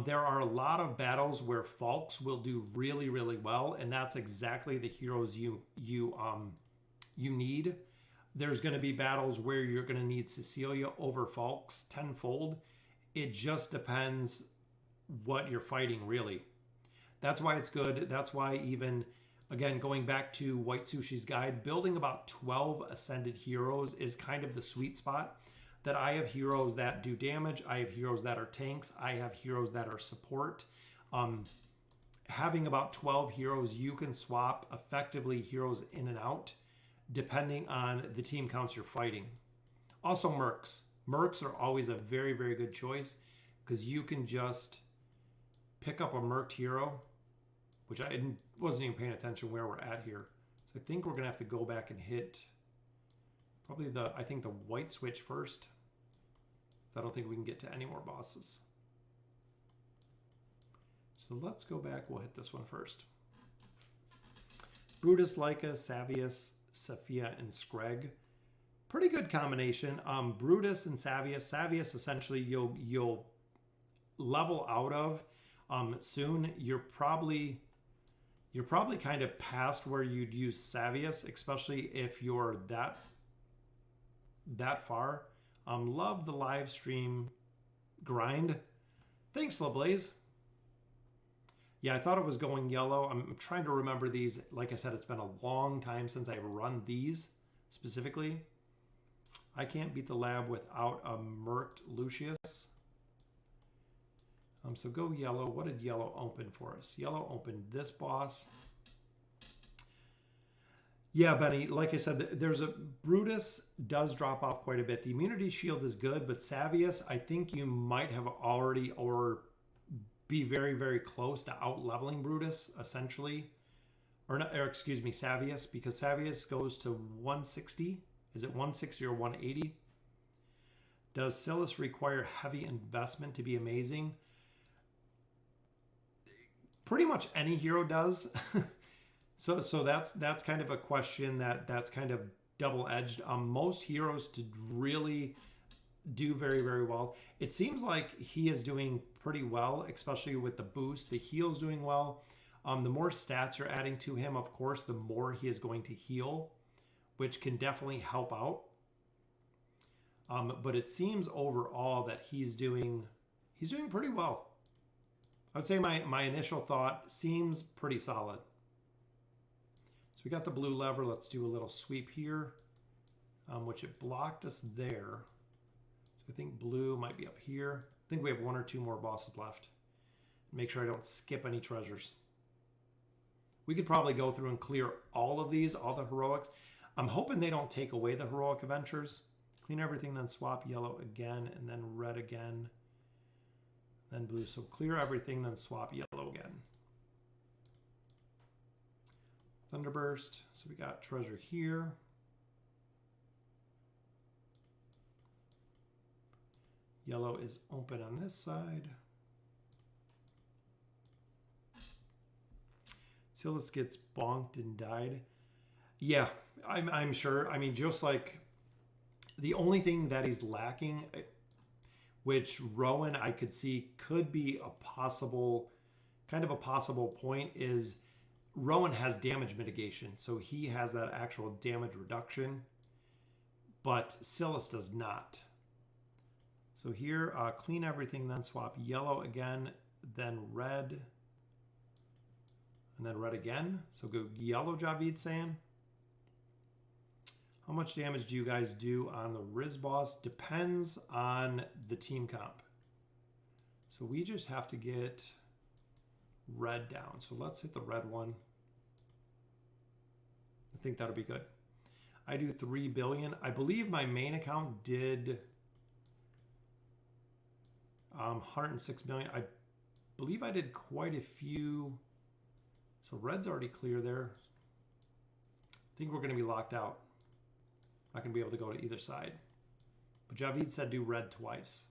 there are a lot of battles where Falks will do really, really well, and that's exactly the heroes you need. There's going to be battles where you're going to need Cecilia over Falks tenfold. It just depends what you're fighting, really. That's why it's good. That's why, even again, going back to White Sushi's guide, building about 12 ascended heroes is kind of the sweet spot. That I have heroes that do damage, I have heroes that are tanks, I have heroes that are support. Having about 12 heroes, you can swap effectively heroes in and out depending on the team counts you're fighting. Also mercs. Mercs are always a very, very good choice because you can just pick up a merc hero, which I wasn't even paying attention where we're at here. So I think we're going to have to go back and hit probably the white switch first. I don't think we can get to any more bosses. So let's go back. We'll hit this one first. Brutus, Leica, Savius, Sophia, and Screg. Pretty good combination. Brutus and Savius. Savius, essentially, you'll level out of soon. You're probably kind of past where you'd use Savius, especially if you're that far. Love the live stream grind. Thanks, LaBlaze. Yeah, I thought it was going yellow. I'm trying to remember these. Like I said, it's been a long time since I've run these specifically. I can't beat the lab without a merked Lucius. So go yellow. What did yellow open for us? Yellow opened this boss. Yeah, Benny, like I said, there's a Brutus does drop off quite a bit. The immunity shield is good, but Savius, I think you might have already or be very, very close to out leveling Brutus, essentially. Or excuse me, Savius, because Savius goes to 160. Is it 160 or 180? Does Silas require heavy investment to be amazing? Pretty much any hero does. So that's kind of a question that's kind of double-edged. Most heroes to really do very, very well. It seems like he is doing pretty well, especially with the boost. The heal's doing well. The more stats you're adding to him, of course, the more he is going to heal, which can definitely help out. But it seems overall that he's doing pretty well. I would say my initial thought seems pretty solid. So we got the blue lever. Let's do a little sweep here, which it blocked us there. So I think blue might be up here. I think we have 1 or 2 more bosses left. Make sure I don't skip any treasures. We could probably go through and clear all of these, all the heroics. I'm hoping they don't take away the heroic adventures. clean everything, then swap yellow again, and then red again, then blue. So clear everything, then swap yellow again. Thunderburst. So we got treasure here. Yellow is open on this side. Silas gets bonked and died. Yeah, I'm sure. I mean, just like the only thing that he's lacking, which Rowan I could see could be a possible, kind of a possible point, is Rowan has damage mitigation. So he has that actual damage reduction, but Silas does not. So here, clean everything, then swap yellow again, then red, and then red again. So go yellow, Javid's saying. How much damage do you guys do on the Riz boss? Depends on the team comp. So we just have to get red down. So let's hit the red one. I think that'll be good. I do 3 billion. I believe my main account did 106 million. I believe I did quite a few. So red's already clear there. I think we're going to be locked out. Not going to be able to go to either side. But Javid said do red twice.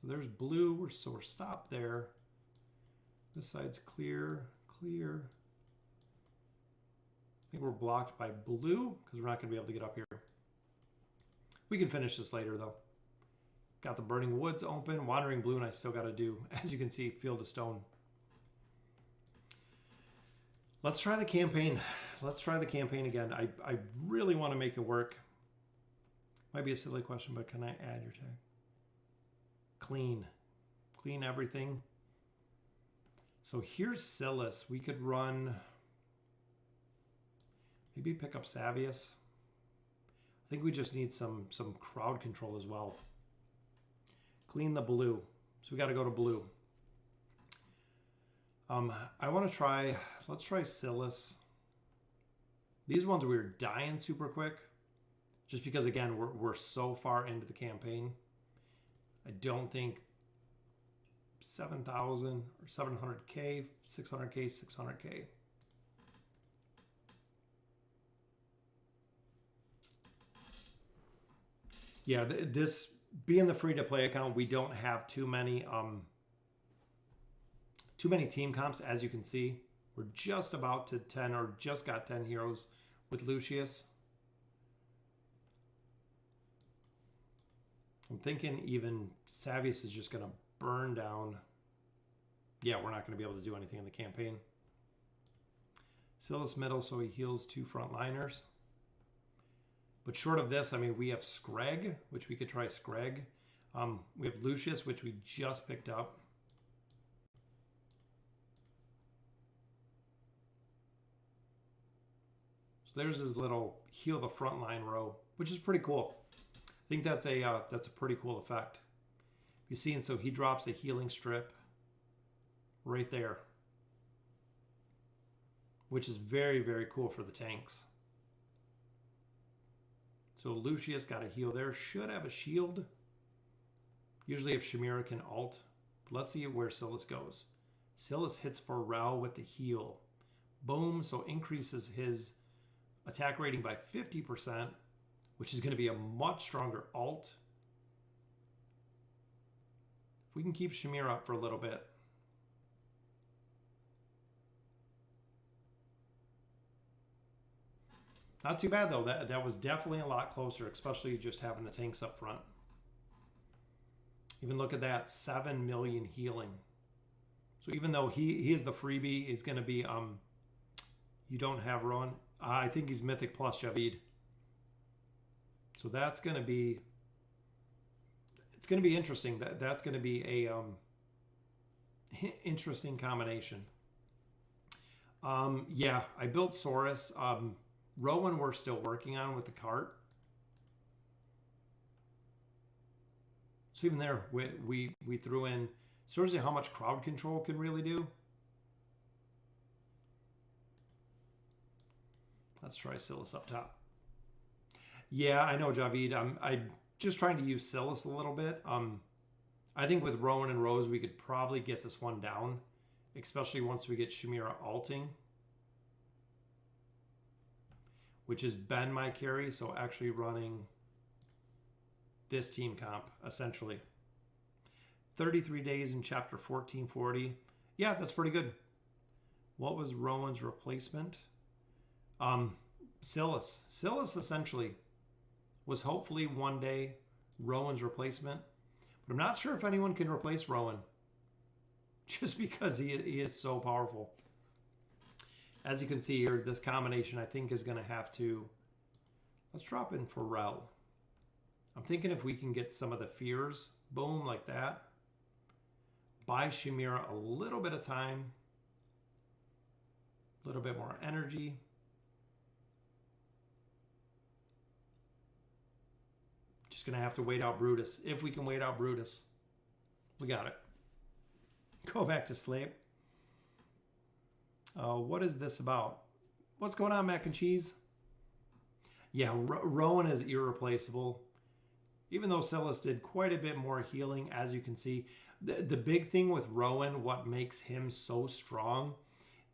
So there's blue. So we're stopped there. This side's clear, clear. I think we're blocked by blue because we're not going to be able to get up here. We can finish this later though. Got the Burning Woods open, Wandering Blue, and I still got to do, as you can see, Field of Stone. Let's try the campaign. Let's try the campaign again. I really want to make it work. Might be a silly question, but can I add your tag? Clean. Clean everything. So here's Silas. We could run... Maybe pick up Savius. I think we just need some crowd control as well. Clean the blue. So we got to go to blue. I want to try, let's try Silas. These ones we were dying super quick. Just because, again, we're so far into the campaign. I don't think 7,000 or 700K, 600K, 600K. Yeah, this being the free-to-play account, we don't have too many team comps, as you can see. We're just about to 10, or just got 10 heroes with Lucius. I'm thinking even Savius is just going to burn down. Yeah, we're not going to be able to do anything in the campaign. Silas middle, so he heals 2 frontliners. But short of this, I mean, we have Scrag, which we could try Scrag. We have Lucius, which we just picked up. So there's his little heal the frontline row, which is pretty cool. I think that's a pretty cool effect. You see, and so he drops a healing strip right there, which is very, very cool for the tanks. So Lucius got a heal there. Should have a shield. Usually if Shamira can ult. Let's see where Silas goes. Silas hits Pharrell with the heal. Boom. So increases his attack rating by 50%, which is going to be a much stronger ult. If we can keep Shamira up for a little bit. Not too bad, though. That was definitely a lot closer, especially just having the tanks up front. Even look at that, 7 million healing. So even though he is the freebie, he's going to be, you don't have Rowan. I think he's Mythic plus Javid. So that's going to be, it's going to be interesting. That's going to be a interesting combination. Yeah, I built Saurus. Rowan we're still working on with the cart. So even there, we threw in, seriously, how much crowd control can really do. Let's try Silas up top. Yeah, I know, Javid. I'm just trying to use Silas a little bit. I think with Rowan and Rose, we could probably get this one down, especially once we get Shamira alting, which has been my carry. So actually running this team comp, essentially. 33 days in chapter 1440. Yeah, that's pretty good. What was Rowan's replacement? Silas. Silas essentially was hopefully one day Rowan's replacement. But I'm not sure if anyone can replace Rowan. Just because he is so powerful. As you can see here, this combination I think is going to have to... Let's drop in Pharrell. I'm thinking if we can get some of the fears, boom, like that. Buy Shamira a little bit of time. A little bit more energy. Just going to have to wait out Brutus. If we can wait out Brutus. We got it. Go back to sleep. What is this about? What's going on, mac and cheese? Yeah, Rowan is irreplaceable. Even though Silas did quite a bit more healing, as you can see. The big thing with Rowan, what makes him so strong,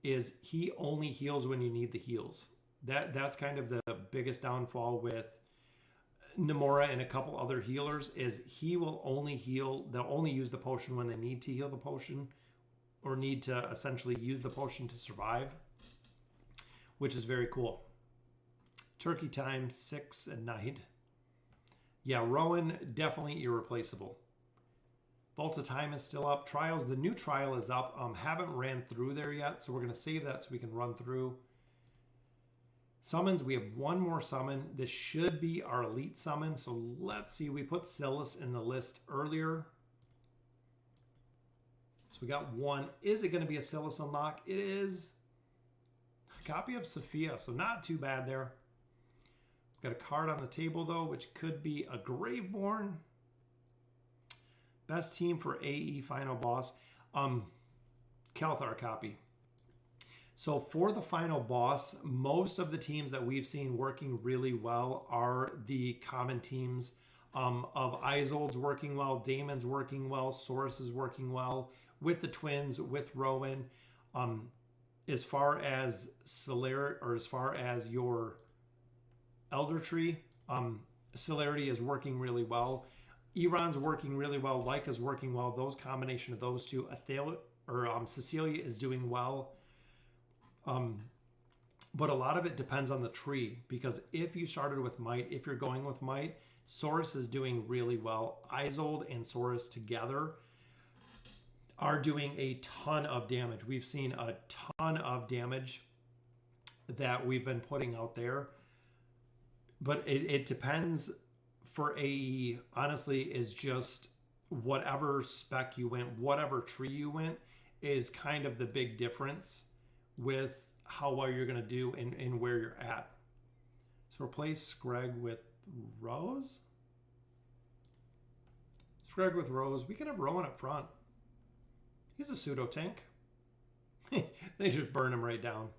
is he only heals when you need the heals. That's kind of the biggest downfall with Namora and a couple other healers, is he will only heal, they'll only use the potion when they need to heal the potion, or need to essentially use the potion to survive, which is very cool. Turkey time 6 at night. Yeah, Rowan, definitely irreplaceable. Vault of Time is still up. Trials, the new trial is up. Haven't ran through there yet, so we're going to save that so we can run through. Summons, we have one more summon. This should be our elite summon. So let's see. We put Silas in the list earlier. So we got one. Is it going to be a Silas unlock? It is. A copy of Sophia. So not too bad there. Got a card on the table though, which could be a Graveborn. Best team for AE final boss. Kelthar copy. So for the final boss, most of the teams that we've seen working really well are the common teams of Isold's working well, Damon's working well, Saurus is working well, with the twins, with Rowan. As far as Celerity, or as far as your Elder Tree, Celerity is working really well. Eron's working really well. Lyca's working well. Those combination of those two. Cecilia is doing well. But a lot of it depends on the tree, because if you started with Might, if you're going with Might, Saurus is doing really well. Isold and Saurus together are doing a ton of damage. We've seen a ton of damage that we've been putting out there. But it depends for AE, honestly, is just whatever spec you went, whatever tree you went, is kind of the big difference with how well you're going to do and where you're at. So replace Screg with Rose. Screg with Rose. We can have Rowan up front. He's a pseudo tank. They just burn him right down.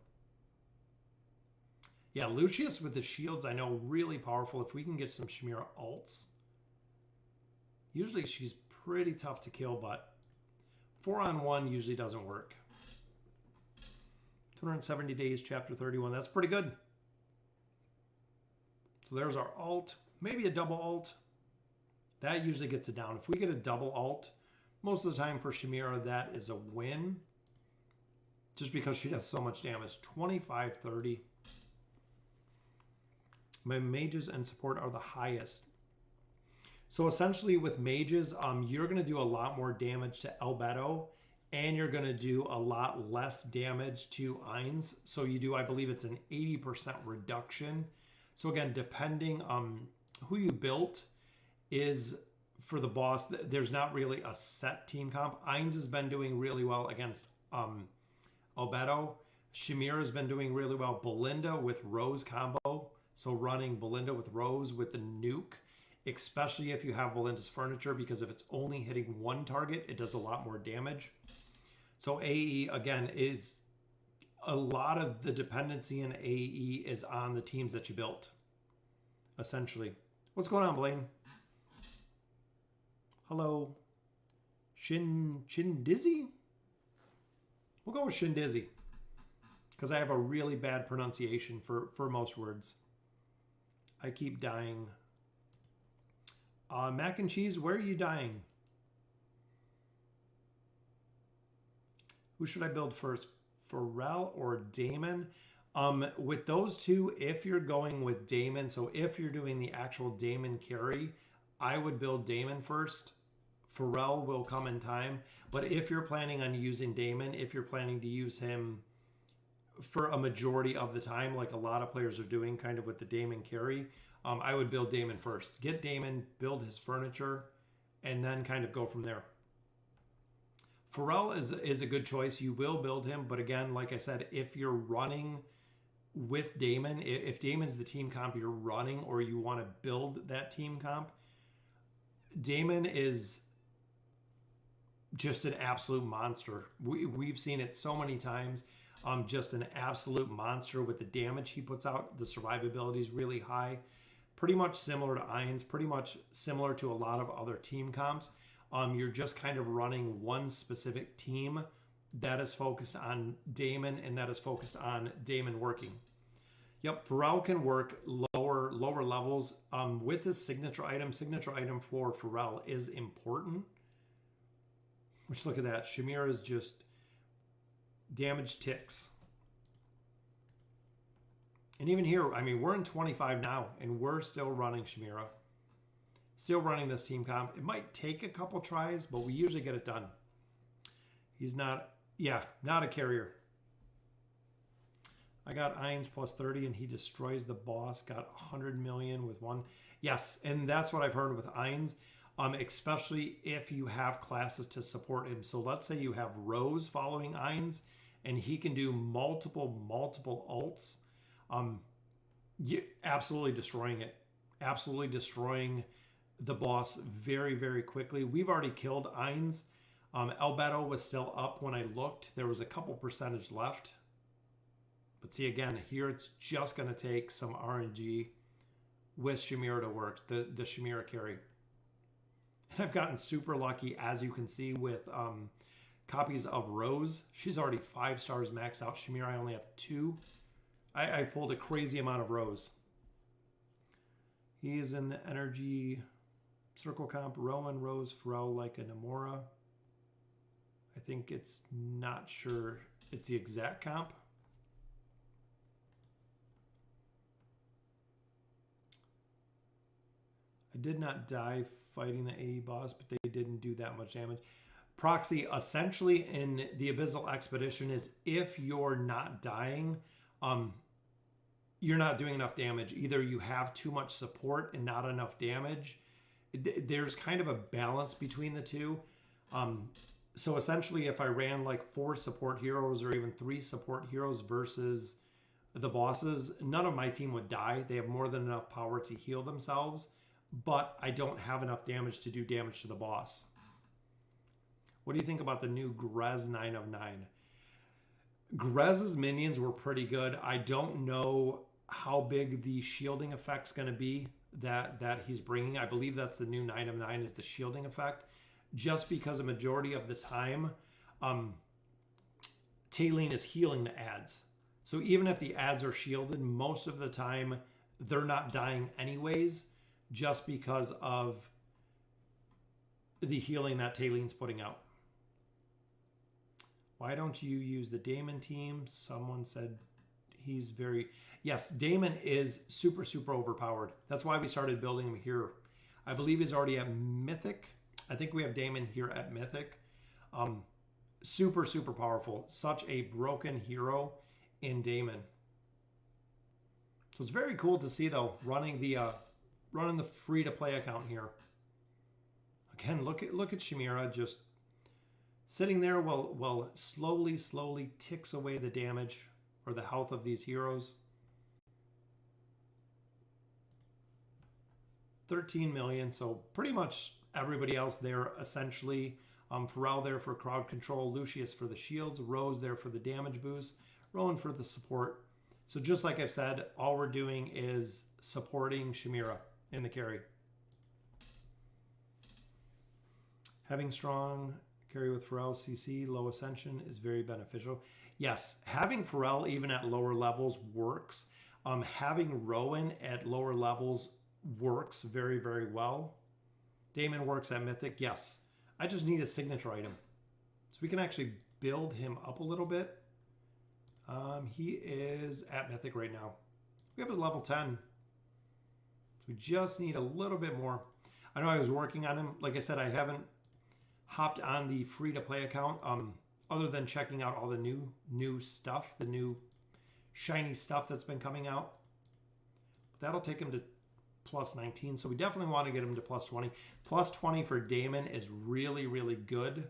Yeah, Lucius with the shields, I know, really powerful. If we can get some Shamira alts. Usually she's pretty tough to kill, but 4-on-1 usually doesn't work. 270 days, chapter 31. That's pretty good. So there's our alt. Maybe a double alt. That usually gets it down. If we get a double alt, most of the time for Shamira, that is a win. Just because she does so much damage. 25-30. My mages and support are the highest. So essentially with mages, you're going to do a lot more damage to Albedo, and you're going to do a lot less damage to Ainz. So you do, I believe it's an 80% reduction. So again, depending on who you built is for the boss, there's not really a set team comp. Ainz has been doing really well against Albedo. Shamira has been doing really well. Belinda with Rose combo. So running Belinda with Rose with the nuke, especially if you have Belinda's furniture, because if it's only hitting one target, it does a lot more damage. So AE, again, is a lot of the dependency in AE is on the teams that you built, essentially. What's going on, Blaine? Hello. Dizzy? We'll go with Dizzy, because I have a really bad pronunciation for most words. I keep dying. Mac and cheese, where are you dying? Who should I build first? Pharrell or Damon? With those two, if you're going with Damon, so if you're doing the actual Damon carry, I would build Damon first. Pharrell will come in time. But if you're planning on using Damon, if you're planning to use him for a majority of the time, like a lot of players are doing kind of with the Damon carry, I would build Damon first. Get Damon, build his furniture, and then kind of go from there. Pharrell is a good choice. You will build him, but again, like I said, if you're running with Damon, if Damon's the team comp you're running or you want to build that team comp, Damon is just an absolute monster. We've seen it so many times. Just an absolute monster with the damage he puts out. The survivability is really high. Pretty much similar to Ainz, pretty much similar to a lot of other team comps. You're just kind of running one specific team that is focused on Damon and that is focused on Damon working. Yep, Pharrell can work lower levels. With his signature item for Pharrell is important. Which, look at that. Shamira's just damage ticks. And even here, I mean, we're in 25 now, and we're still running Shamira. Still running this team comp. It might take a couple tries, but we usually get it done. He's not a carrier. I got Ainz plus 30, and he destroys the boss. Got 100 million with one. Yes, and that's what I've heard with Ainz, especially if you have classes to support him. So let's say you have Rose following Ainz, and he can do multiple ults. Absolutely destroying it. Absolutely destroying the boss very, very quickly. We've already killed Ainz. Albedo was still up when I looked. There was a couple percentage left. But see, again, here it's just going to take some RNG with Shamira to work, the Shamira carry. And I've gotten super lucky, as you can see, with copies of Rose. She's already 5 stars maxed out. Shamira, I only have 2. I pulled a crazy amount of Rose. He is in the energy circle comp. Rowan, Rose, Pharrell, like a Namora. I think it's not sure it's the exact comp. I did not die fighting the AE boss, but they didn't do that much damage. Proxy, essentially in the Abyssal Expedition, is if you're not dying, you're not doing enough damage. Either you have too much support and not enough damage. There's kind of a balance between the two. So essentially, if I ran like 4 support heroes or even 3 support heroes versus the bosses, none of my team would die. They have more than enough power to heal themselves, but I don't have enough damage to do damage to the boss. What do you think about the new Grez 9 of 9? Grez's minions were pretty good. I don't know how big the shielding effect's going to be that he's bringing. I believe that's the new 9 of 9 is the shielding effect. Just because a majority of the time, Taylene is healing the ads. So even if the ads are shielded, most of the time they're not dying anyways, just because of the healing that Taylene's putting out. Why don't you use the Damon team? Someone said he's very... Yes, Damon is super, super overpowered. That's why we started building him here. I believe he's already at Mythic. I think we have Damon here at Mythic. Super, super powerful. Such a broken hero in Damon. So it's very cool to see, though, running the free-to-play account here. Again, look at Shamira just sitting there while slowly ticks away the damage or the health of these heroes. 13 million, so pretty much everybody else there essentially Pharrell there for crowd control, Lucius for the shields, Rose there for the damage boost, Rowan for the support. So just like I've said, all we're doing is supporting Shamira in the carry. Having strong carry with Pharrell CC, low ascension is very beneficial. Yes, having Pharrell even at lower levels works. Having Rowan at lower levels works very, very well. Damon works at Mythic. Yes, I just need a signature item. So we can actually build him up a little bit. He is at Mythic right now. We have his level 10. So we just need a little bit more. I know I was working on him. Like I said, I haven't hopped on the free-to-play account other than checking out all the new stuff, the new shiny stuff that's been coming out. That'll take him to plus 19, so we definitely want to get him to plus 20. Plus 20 for Damon is really, really good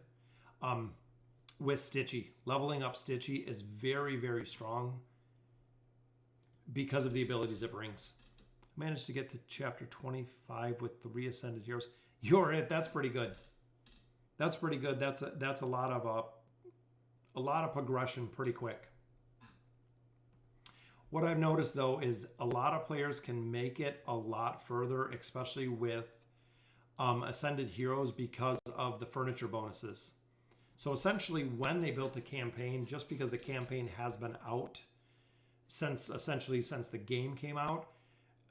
with Stitchy. Leveling up Stitchy is very, very strong because of the abilities it brings. Managed to get to chapter 25 with 3 Ascended Heroes. You're it. That's pretty good. That's pretty good. That's a lot of progression pretty quick. What I've noticed though is a lot of players can make it a lot further, especially with Ascended Heroes because of the furniture bonuses. So essentially when they built the campaign, just because the campaign has been out since the game came out,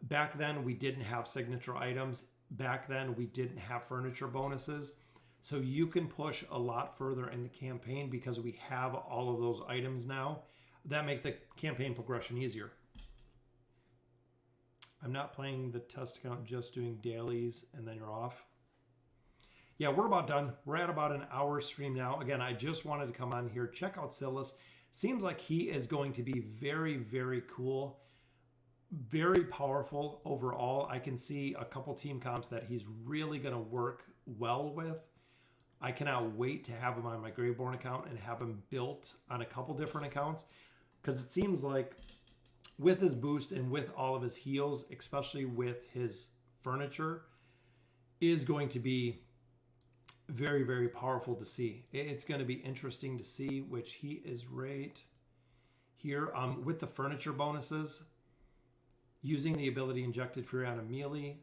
back then we didn't have signature items. Back then we didn't have furniture bonuses. So you can push a lot further in the campaign because we have all of those items now that make the campaign progression easier. I'm not playing the test account, just doing dailies and then you're off. Yeah, we're about done. We're at about an hour stream now. Again, I just wanted to come on here, check out Silas. Seems like he is going to be very, very cool, very powerful overall. I can see a couple team comps that he's really going to work well with. I cannot wait to have him on my Graveborn account and have him built on a couple different accounts, because it seems like with his boost and with all of his heals, especially with his furniture, is going to be very, very powerful to see. It's going to be interesting to see, which he is right here. With the furniture bonuses, using the ability Injected Fury on a melee,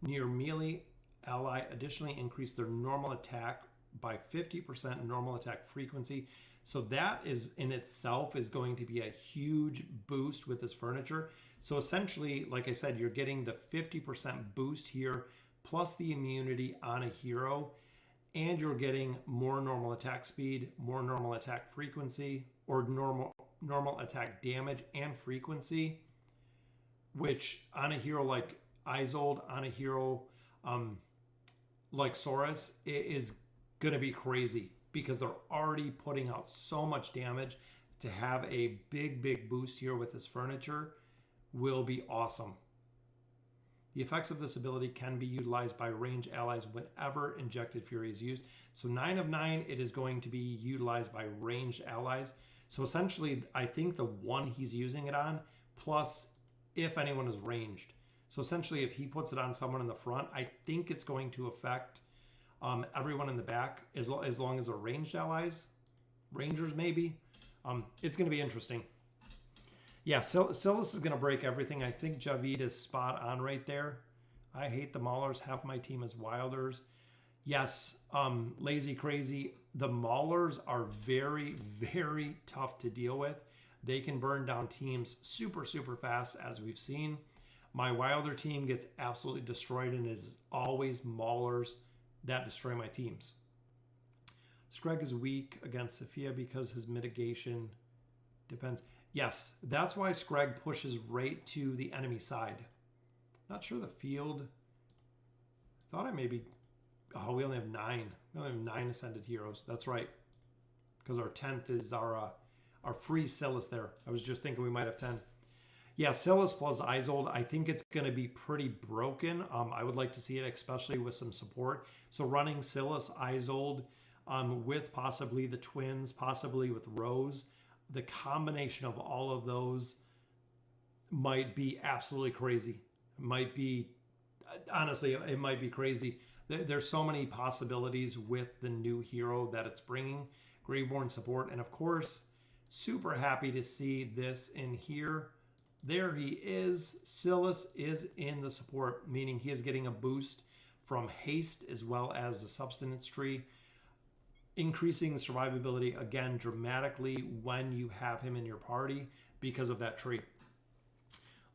near melee ally additionally increase their normal attack by 50% normal attack frequency. So that is in itself is going to be a huge boost with this furniture. So essentially, like I said, you're getting the 50% boost here plus the immunity on a hero, and you're getting more normal attack speed, more normal attack frequency, or normal attack damage and frequency, which on a hero like Isolde, on a hero like Saurus, it is going to be crazy because they're already putting out so much damage. To have a big boost here with this furniture will be awesome. The effects of this ability can be utilized by ranged allies whenever Injected Fury is used. So 9 of 9, it is going to be utilized by ranged allies. So essentially, I think the one he's using it on, plus if anyone is ranged. So essentially, if he puts it on someone in the front, I think it's going to affect everyone in the back as long as they're ranged allies. Rangers, maybe. It's going to be interesting. Yeah, Silas is going to break everything. I think Javid is spot on right there. I hate the Maulers. Half my team is Wilders. Yes, Lazy Crazy. The Maulers are very, very tough to deal with. They can burn down teams super fast, as we've seen. My Wilder team gets absolutely destroyed, and it is always Maulers that destroy my teams. Screg is weak against Sophia because his mitigation depends. Yes, that's why Screg pushes right to the enemy side. Not sure the field. Thought I maybe... Oh, we only have 9. We only have 9 Ascended Heroes. That's right. Because our 10th is our free Silas there. I was just thinking we might have 10. Yeah, Silas plus Isolde, I think it's going to be pretty broken. I would like to see it, especially with some support. So running Silas, Isolde, with possibly the twins, possibly with Rose, the combination of all of those might be absolutely crazy. It might be, honestly, it might be crazy. There's so many possibilities with the new hero that it's bringing, Graveborn support. And of course, super happy to see this in here. There he is. Silas is in the support, meaning he is getting a boost from haste as well as the substance tree, increasing survivability again dramatically when you have him in your party because of that tree.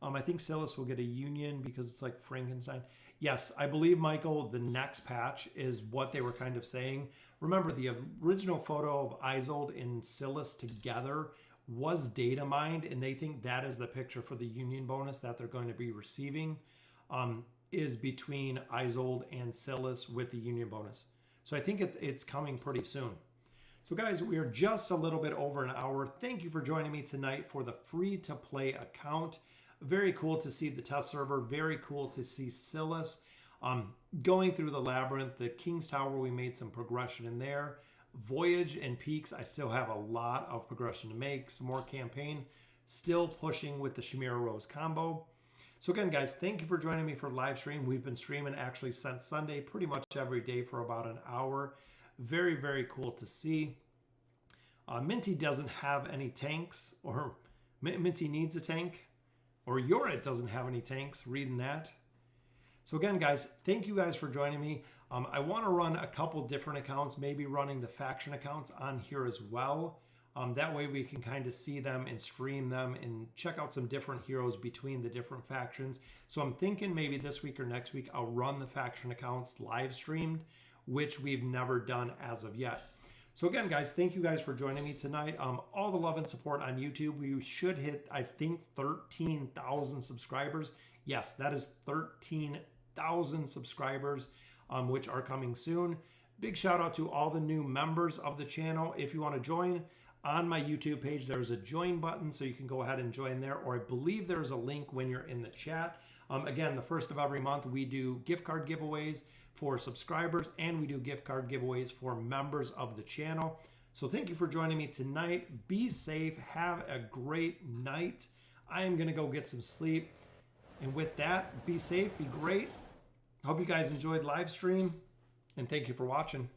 I think Silas will get a union because it's like Frankenstein. Yes, I believe, Michael, the next patch is what they were kind of saying. Remember, the original photo of Isolde and Silas together was data mined, and they think that is the picture for the union bonus that they're going to be receiving, is between Isolde and Silas with the union bonus. So I think it's coming pretty soon. So guys, we are just a little bit over an hour. Thank you for joining me tonight for the free-to-play account. Very cool to see the test server. Very cool to see Silas going through the Labyrinth. The King's Tower, we made some progression in there. Voyage and Peaks, I still have a lot of progression to make. Some more campaign. Still pushing with the Chimera Rose combo. So again, guys, thank you for joining me for live stream. We've been streaming actually since Sunday, pretty much every day for about an hour. Very, very cool to see. Minty doesn't have any tanks, or Minty needs a tank, or Yorit doesn't have any tanks, reading that. So again, guys, thank you guys for joining me. I want to run a couple different accounts, maybe running the faction accounts on here as well. That way we can kind of see them and stream them and check out some different heroes between the different factions. So I'm thinking maybe this week or next week, I'll run the faction accounts live streamed, which we've never done as of yet. So again, guys, thank you guys for joining me tonight. All the love and support on YouTube. We should hit, I think, 13,000 subscribers. Yes, that is 13,000 subscribers, which are coming soon. Big shout out to all the new members of the channel. If you want to join, on my YouTube page, there's a join button, so you can go ahead and join there, or I believe there's a link when you're in the chat. Again, the first of every month, we do gift card giveaways for subscribers, and we do gift card giveaways for members of the channel. So thank you for joining me tonight. Be safe. Have a great night. I am going to go get some sleep. And with that, be safe, be great. Hope you guys enjoyed live stream, and thank you for watching.